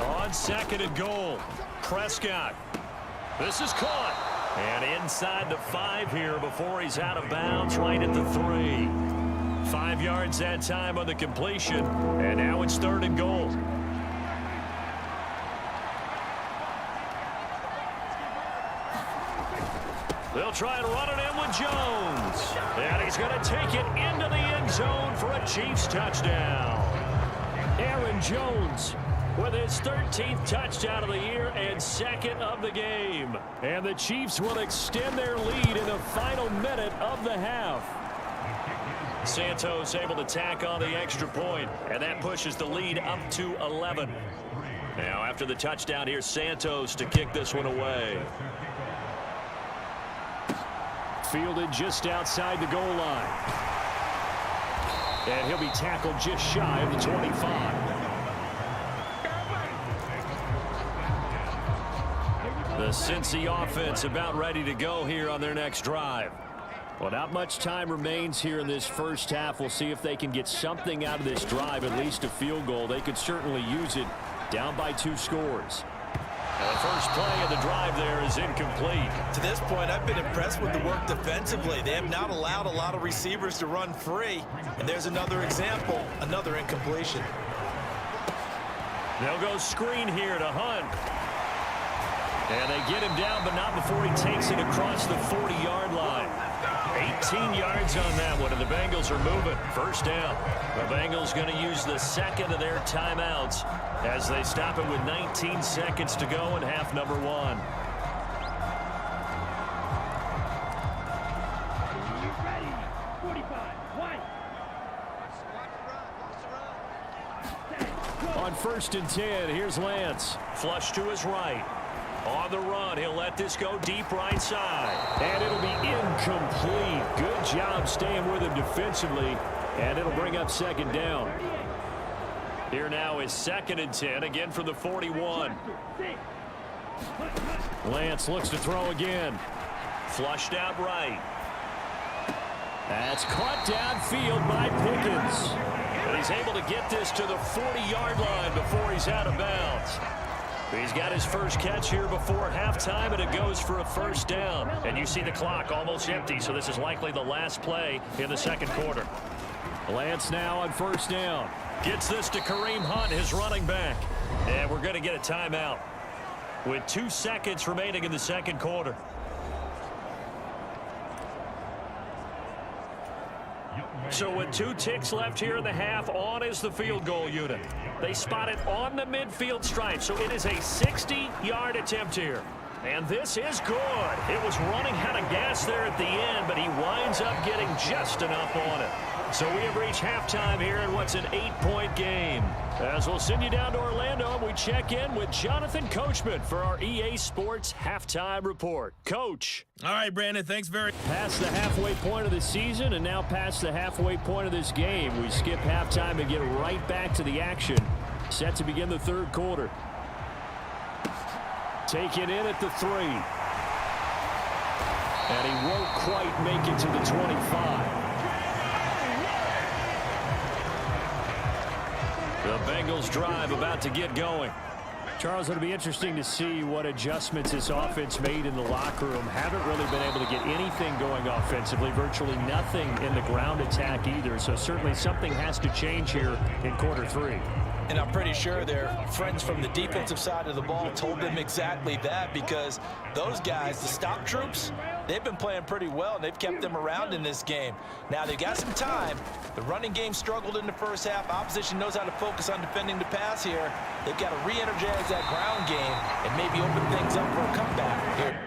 On 2nd and goal, Prescott. This is caught. And inside the 5 here before he's out of bounds right at the 3. 5 yards that time on the completion. And now it's 3rd and goal. They'll try and run it in with Jones. And he's going to take it into the end zone for a Chiefs touchdown. Aaron Jones with his 13th touchdown of the year and 2nd of the game. And the Chiefs will extend their lead in the final minute of the half. Santos able to tack on the extra point, and that pushes the lead up to 11. Now after the touchdown, here's Santos to kick this one away. Fielded just outside the goal line. And he'll be tackled just shy of the 25. The Cincy offense about ready to go here on their next drive. Well, not much time remains here in this first half. We'll see if they can get something out of this drive, at least a field goal. They could certainly use it, down by 2 scores. And the first play of the drive there is incomplete. To this point, I've been impressed with the work defensively. They have not allowed a lot of receivers to run free. And there's another example, another incompletion. They'll go screen here to Hunt. And they get him down, but not before he takes it across the 40-yard line. 18 yards on that one, and the Bengals are moving. First down. The Bengals going to use the 2nd of their timeouts as they stop it with 19 seconds to go in half number 1. On 1st and 10, here's Lance. Flush to his right. On the run, he'll let this go deep right side. And it'll be incomplete. Good job staying with him defensively. And it'll bring up 2nd down. Here now is 2nd and 10, again from the 41. Lance looks to throw again. Flushed out right. That's caught downfield by Pickens. And he's able to get this to the 40-yard line before he's out of bounds. He's got his first catch here before halftime, and it goes for a first down. And you see the clock almost empty, so this is likely the last play in the 2nd quarter. Lance now on 1st down. Gets this to Kareem Hunt, his running back. And we're going to get a timeout with 2 seconds remaining in the 2nd quarter. So with 2 ticks left here in the half, on is the field goal unit. They spot it on the midfield stripe, so it is a 60-yard attempt here. And this is good. It was running out of gas there at the end, but he winds up getting just enough on it. So we have reached halftime here in what's an 8-point game. As we'll send you down to Orlando, and we check in with Jonathan Coachman for our EA Sports Halftime Report. Coach. All right, Brandon, thanks very much. Past the halfway point of the season and now past the halfway point of this game. We skip halftime and get right back to the action. Set to begin the 3rd quarter. Taken in at the 3. And he won't quite make it to the 25. The Bengals drive about to get going. Charles, it'll be interesting to see what adjustments this offense made in the locker room. Haven't really been able to get anything going offensively, virtually nothing in the ground attack either. So certainly something has to change here in quarter 3. And I'm pretty sure their friends from the defensive side of the ball told them exactly that, because those guys, the stop troops, they've been playing pretty well, and they've kept them around in this game. Now, they got some time. The running game struggled in the first half. Opposition knows how to focus on defending the pass here. They've got to re-energize that ground game and maybe open things up for a comeback here.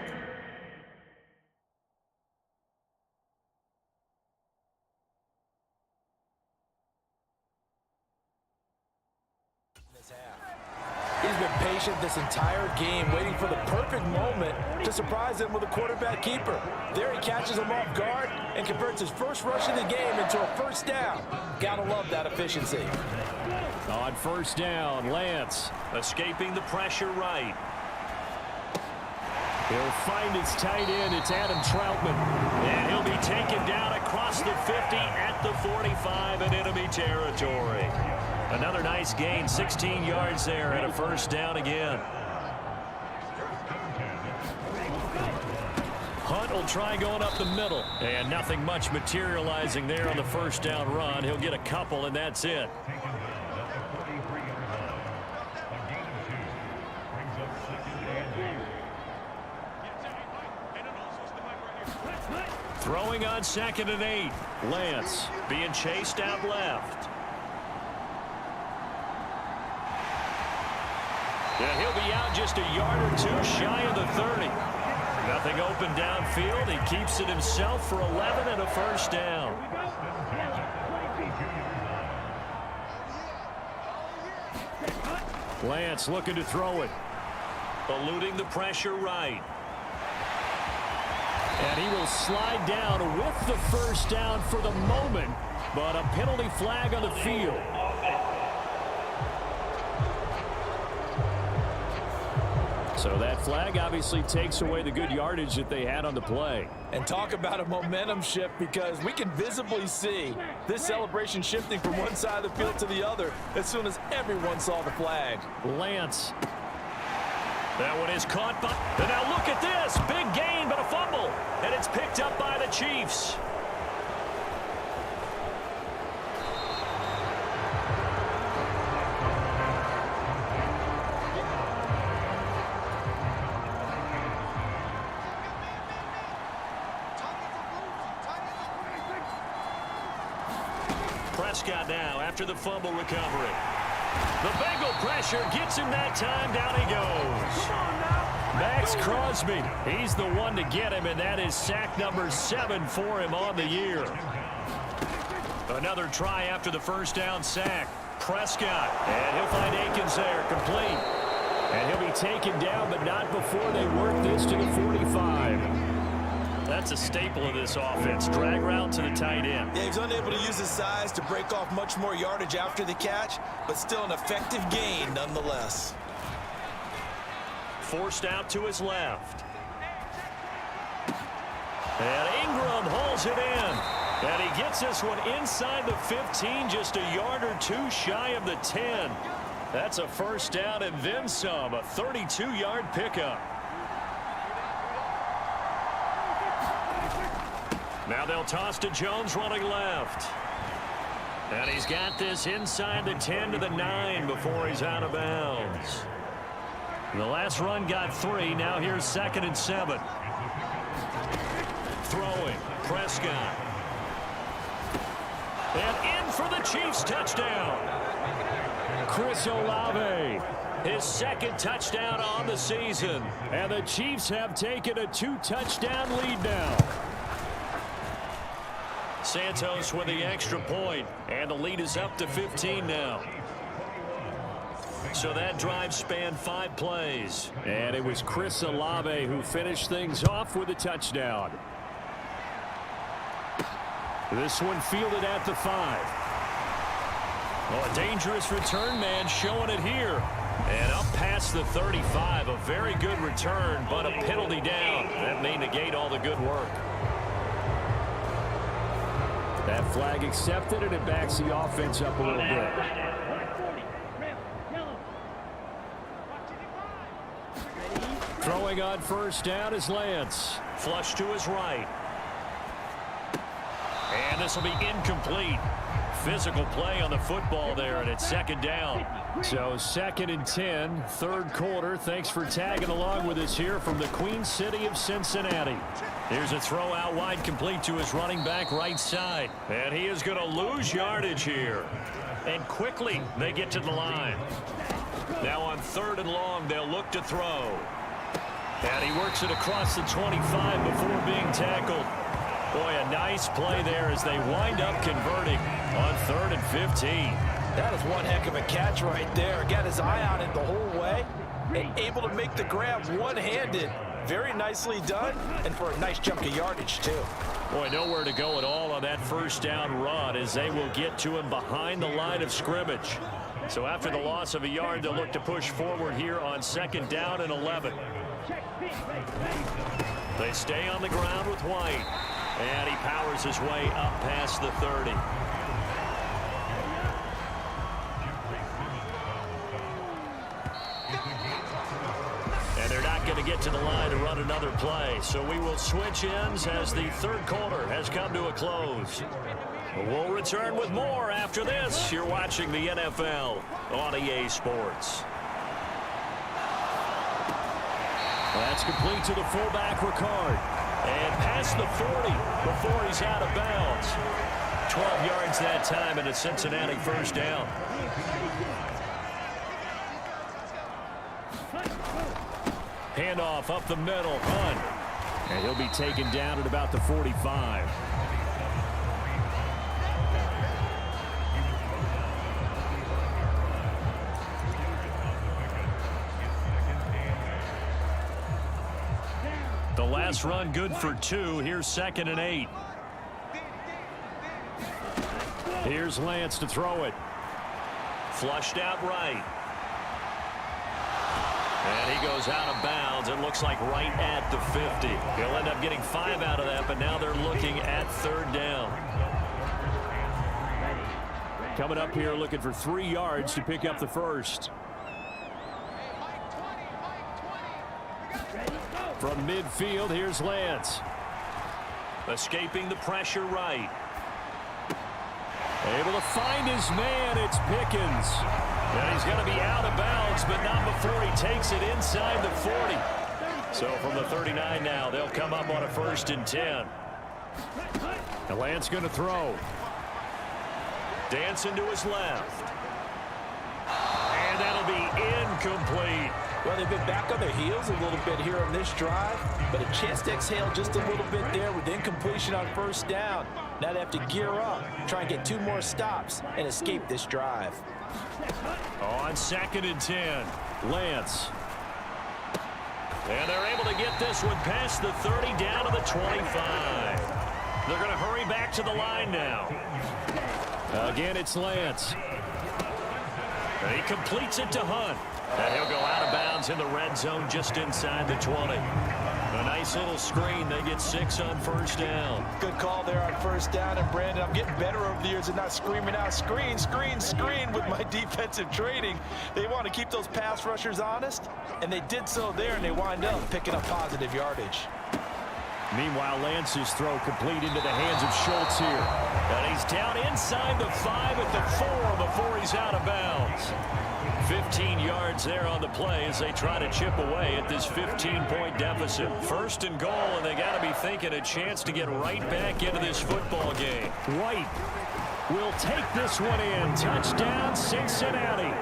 He's been patient this entire game, waiting for the perfect moment to surprise them with a quarterback keeper. There he catches him off guard and converts his first rush of the game into a first down. Gotta love that efficiency. On 1st down, Lance escaping the pressure right. He'll find his tight end. It's Adam Troutman. And he'll be taken down across the 50 at the 45 in enemy territory. Another nice gain, 16 yards there, and a first down again. Hunt will try going up the middle. And nothing much materializing there on the first down run. He'll get a couple, and that's it. Throwing on 2nd and 8. Lance being chased out left. Yeah, he'll be out just a yard or two shy of the 30. Nothing open downfield. He keeps it himself for 11 and a first down. Lance looking to throw it. Eluding the pressure right. And he will slide down with the first down for the moment, but a penalty flag on the field. So that flag obviously takes away the good yardage that they had on the play. And talk about a momentum shift, because we can visibly see this celebration shifting from one side of the field to the other as soon as everyone saw the flag. Lance. That one is caught by... And now look at this. Big gain, but a fumble. And it's picked up by the Chiefs. Prescott now after the fumble recovery. The Bengal pressure gets him that time. Down he goes. Max Crosby. He's the one to get him, and that is sack number 7 for him on the year. Another try after the first down sack. Prescott. And he'll find Akins there, complete. And he'll be taken down, but not before they work this to the 45. That's a staple of this offense. Drag route to the tight end. Yeah, he's unable to use his size to break off much more yardage after the catch, but still an effective gain nonetheless. Forced out to his left. And Ingram holds it in. And he gets this one inside the 15, just a yard or two shy of the 10. That's a first down and then some, a 32-yard pickup. Now they'll toss to Jones running left. And he's got this inside the 10 to the 9 before he's out of bounds. The last run got 3. Now here's 2nd and 7. Throwing. Prescott. And in for the Chiefs touchdown. Chris Olave. His 2nd touchdown on the season. And the Chiefs have taken a 2-touchdown lead now. Santos with the extra point, and the lead is up to 15 now. So that drive spanned 5 plays. And it was Chris Olave who finished things off with a touchdown. This one fielded at the 5. Oh, a dangerous return man showing it here. And up past the 35, a very good return, but a penalty down. That may negate all the good work. That flag accepted, and it backs the offense up a little bit. Throwing on first down is Lance. Flush to his right. And this will be incomplete. Physical play on the football there, and it's 2nd down. So 2nd and 10, 3rd quarter. Thanks for tagging along with us here from the Queen City of Cincinnati. Here's a throw out wide, complete to his running back right side. And he is going to lose yardage here. And quickly they get to the line. Now on 3rd and long, they'll look to throw. And he works it across the 25 before being tackled. Boy, a nice play there as they wind up converting on 3rd and 15. That is one heck of a catch right there. Got his eye on it the whole way. And able to make the grab one-handed. Very nicely done, and for a nice chunk of yardage, too. Boy, nowhere to go at all on that first down run as they will get to him behind the line of scrimmage. So after the loss of a yard, they'll look to push forward here on 2nd down and 11. They stay on the ground with White. And he powers his way up past the 30. And they're not going to get to the line to run another play. So we will switch ends as the third quarter has come to a close. We'll return with more after this. You're watching the NFL on EA Sports. That's complete to the fullback, Ricard. And past the 40 before he's out of bounds. 12 yards that time and a Cincinnati first down. Handoff up the middle, Hunt. And he'll be taken down at about the 45. The last run good for 2. Here's 2nd and 8. Here's Lance to throw it. Flushed out right. And he goes out of bounds. It looks like right at the 50. He'll end up getting 5 out of that, but now they're looking at 3rd down. Coming up here looking for 3 yards to pick up the first. From midfield, here's Lance. Escaping the pressure right. Able to find his man. It's Pickens. And he's going to be out of bounds, but not before he takes it inside the 40. So from the 39 now, they'll come up on a 1st and 10. And Lance going to throw. Dancing to his left. And that'll be incomplete. Well, they've been back on their heels a little bit here on this drive, but a chance to exhale just a little bit there with incompletion on 1st down. Now they have to gear up, try and get 2 more stops, and escape this drive. On 2nd and 10, Lance. And they're able to get this one past the 30 down to the 25. They're going to hurry back to the line now. Again, it's Lance. And he completes it to Hunt. And he'll go out of bounds in the red zone just inside the 20. A nice little screen. They get 6 on 1st down. Good call there on 1st down. And, Brandon, I'm getting better over the years and not screaming out, screen, screen, screen with my defensive training. They want to keep those pass rushers honest, and they did so there, and they wind up picking up positive yardage. Meanwhile, Lance's throw complete into the hands of Schultz here. And he's down inside the 5 at the 4 before he's out of bounds. 15 yards there on the play as they try to chip away at this 15-point deficit. 1st and goal, and they got to be thinking a chance to get right back into this football game. White will take this one in. Touchdown, Cincinnati.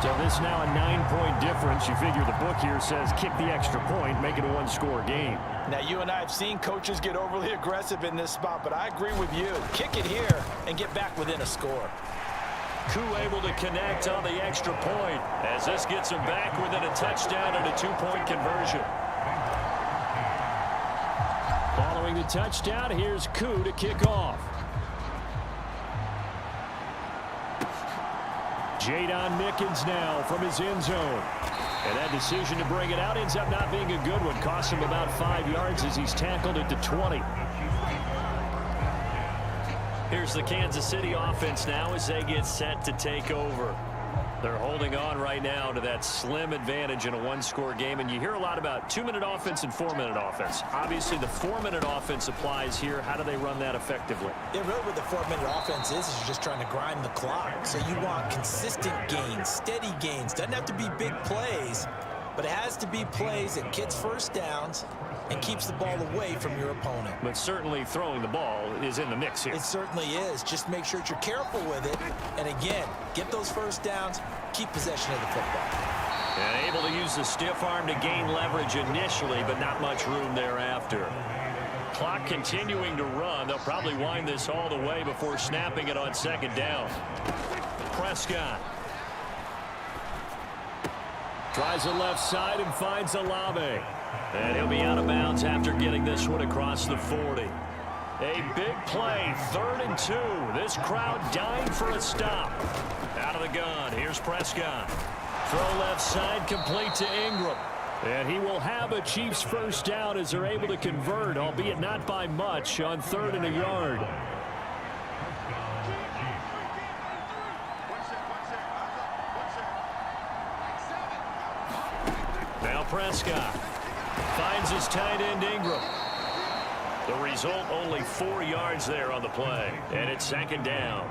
So this now a 9-point difference. You figure the book here says kick the extra point, make it a 1-score game. Now, you and I have seen coaches get overly aggressive in this spot, but I agree with you. Kick it here and get back within a score. Koo able to connect on the extra point as this gets him back within a touchdown and a 2-point conversion. Following the touchdown, here's Koo to kick off. Jadon Mickens now from his end zone. And that decision to bring it out ends up not being a good one. Costs him about 5 yards as he's tackled at the 20. Here's the Kansas City offense now as they get set to take over. They're holding on right now to that slim advantage in a 1-score game. And you hear a lot about 2-minute offense and 4-minute offense. Obviously, the 4-minute offense applies here. How do they run that effectively? Yeah, really what the 4-minute offense is you're just trying to grind the clock. So you want consistent gains, steady gains. Doesn't have to be big plays, but it has to be plays that gets 1st downs and keeps the ball away from your opponent. But certainly throwing the ball is in the mix here. It certainly is. Just make sure that you're careful with it. And again, get those 1st downs, keep possession of the football. And able to use the stiff arm to gain leverage initially, but not much room thereafter. Clock continuing to run. They'll probably wind this all the way before snapping it on 2nd down. Prescott. Tries the left side and finds Olave. And he'll be out of bounds after getting this one across the 40. A big play, 3rd and 2. This crowd dying for a stop. Out of the gun, here's Prescott. Throw left side, complete to Ingram. And he will have a Chiefs 1st down as they're able to convert, albeit not by much, on 3rd and a yard. Prescott. Finds his tight end Ingram. The result, only 4 yards there on the play. And it's second down.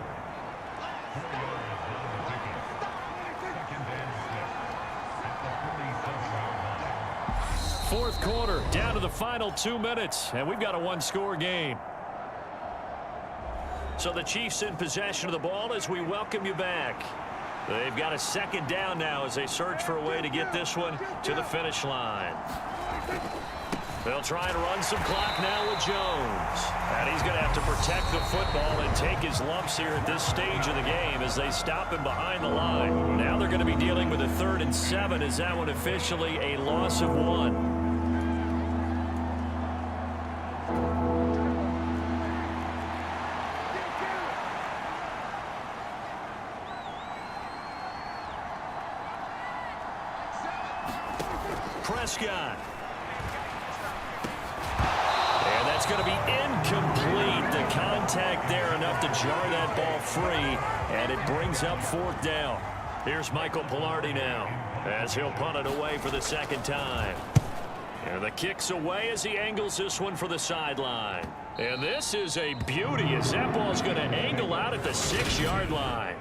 Fourth quarter, down to the final 2 minutes, and we've got a one-score game. So the Chiefs in possession of the ball as we welcome you back. They've got a second down now as they search for a way to get this one to the finish line. They'll try and run some clock now with Jones. And he's going to have to protect the football and take his lumps here at this stage of the game as they stop him behind the line. Now they're going to be dealing with a 3rd and 7 as that one officially a loss of 1. Prescott. And that's going to be incomplete. The contact there enough to jar that ball free, and it brings up 4th down. Here's Michael Pilardi now as he'll punt it away for the second time. And the kick's away as he angles this one for the sideline. And this is a beauty as that ball's going to angle out at the 6-yard line.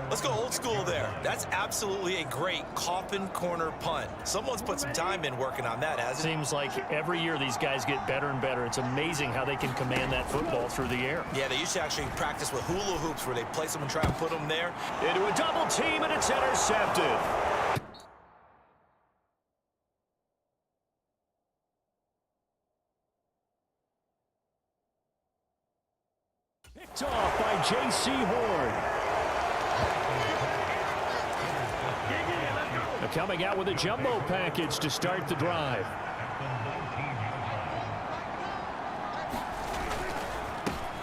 Let's go old school there. That's absolutely a great coffin corner punt. Someone's put some time in working on that, hasn't it? Seems like every year these guys get better and better. It's amazing how they can command that football through the air. Yeah, they used to actually practice with hula hoops where they place them and try and put them there. Into a double team, and it's intercepted. Picked off by J.C. Horn. Coming out with a jumbo package to start the drive.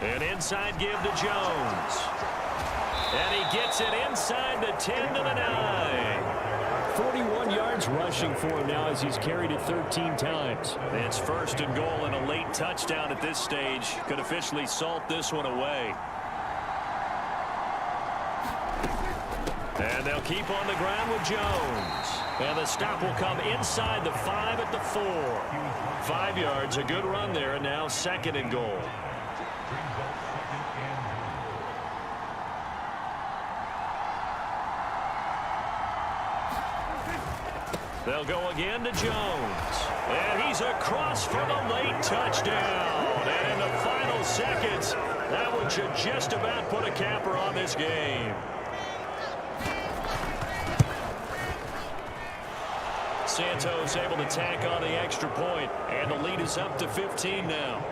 An inside give to Jones. And he gets it inside the 10 to the 9. 41 yards rushing for him now as he's carried it 13 times. It's 1st and goal and a late touchdown at this stage. Could officially salt this one away. And they'll keep on the ground with Jones. And the stop will come inside the 5 at the 4. 5 yards, a good run there, and now 2nd and goal. They'll go again to Jones. And he's across for the late touchdown. And in the final seconds, that one should just about put a capper on this game. Santos able to tack on the extra point, and the lead is up to 15 now.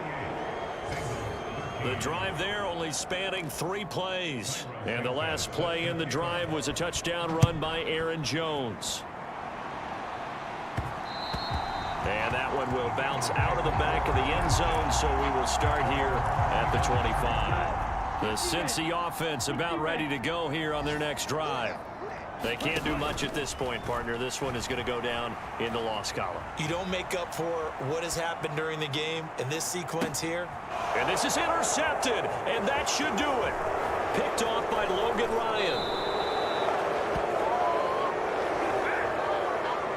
The drive there only spanning 3 plays, and the last play in the drive was a touchdown run by Aaron Jones. And that one will bounce out of the back of the end zone, so we will start here at the 25. The Cincy offense about ready to go here on their next drive. They can't do much at this point, partner. This one is going to go down in the loss column. You don't make up for what has happened during the game in this sequence here. And this is intercepted, and that should do it. Picked off by Logan Ryan.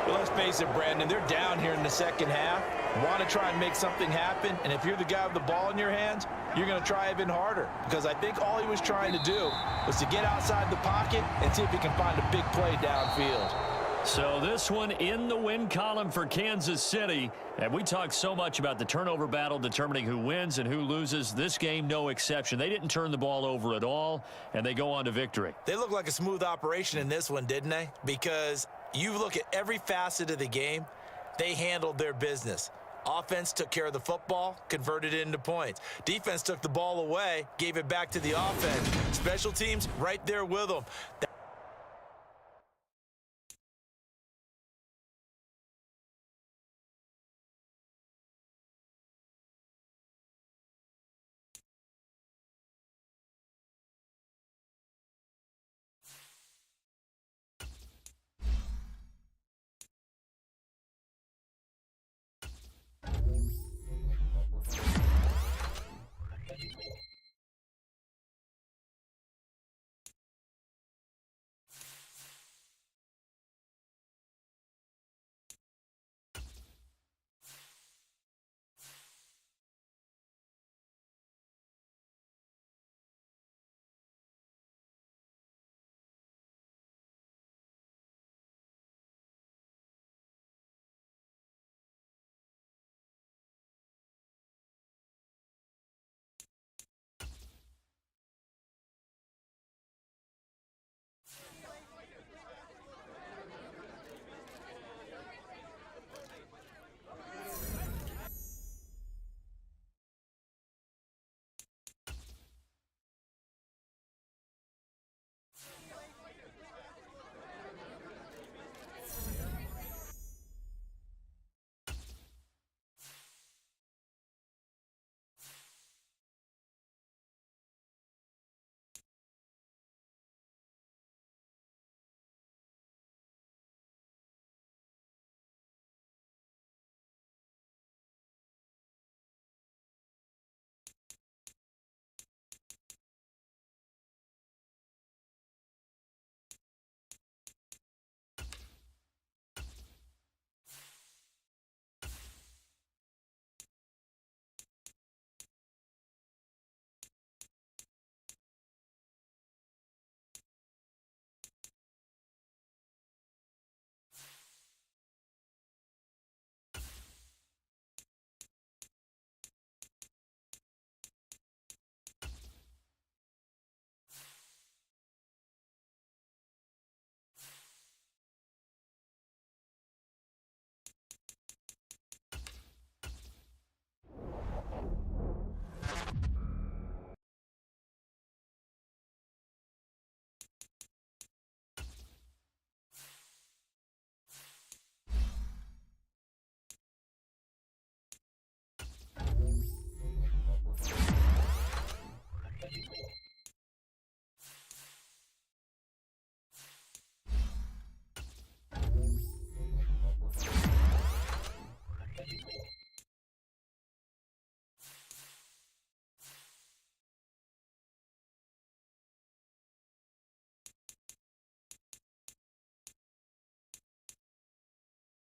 Well, let's face it, Brandon, they're down here in the second half. Want to try and make something happen, and if you're the guy with the ball in your hands, you're going to try even harder, because I think all he was trying to do was to get outside the pocket and see if he can find a big play downfield. So this one in the win column for Kansas City, and we talk so much about the turnover battle determining who wins and who loses. This game, no exception. They didn't turn the ball over at all, and they go on to victory. They look like a smooth operation in this one, didn't they? Because you look at every facet of the game, they handled their business. Offense took care of the football, converted it into points. Defense took the ball away, gave it back to the offense. Special teams right there with them.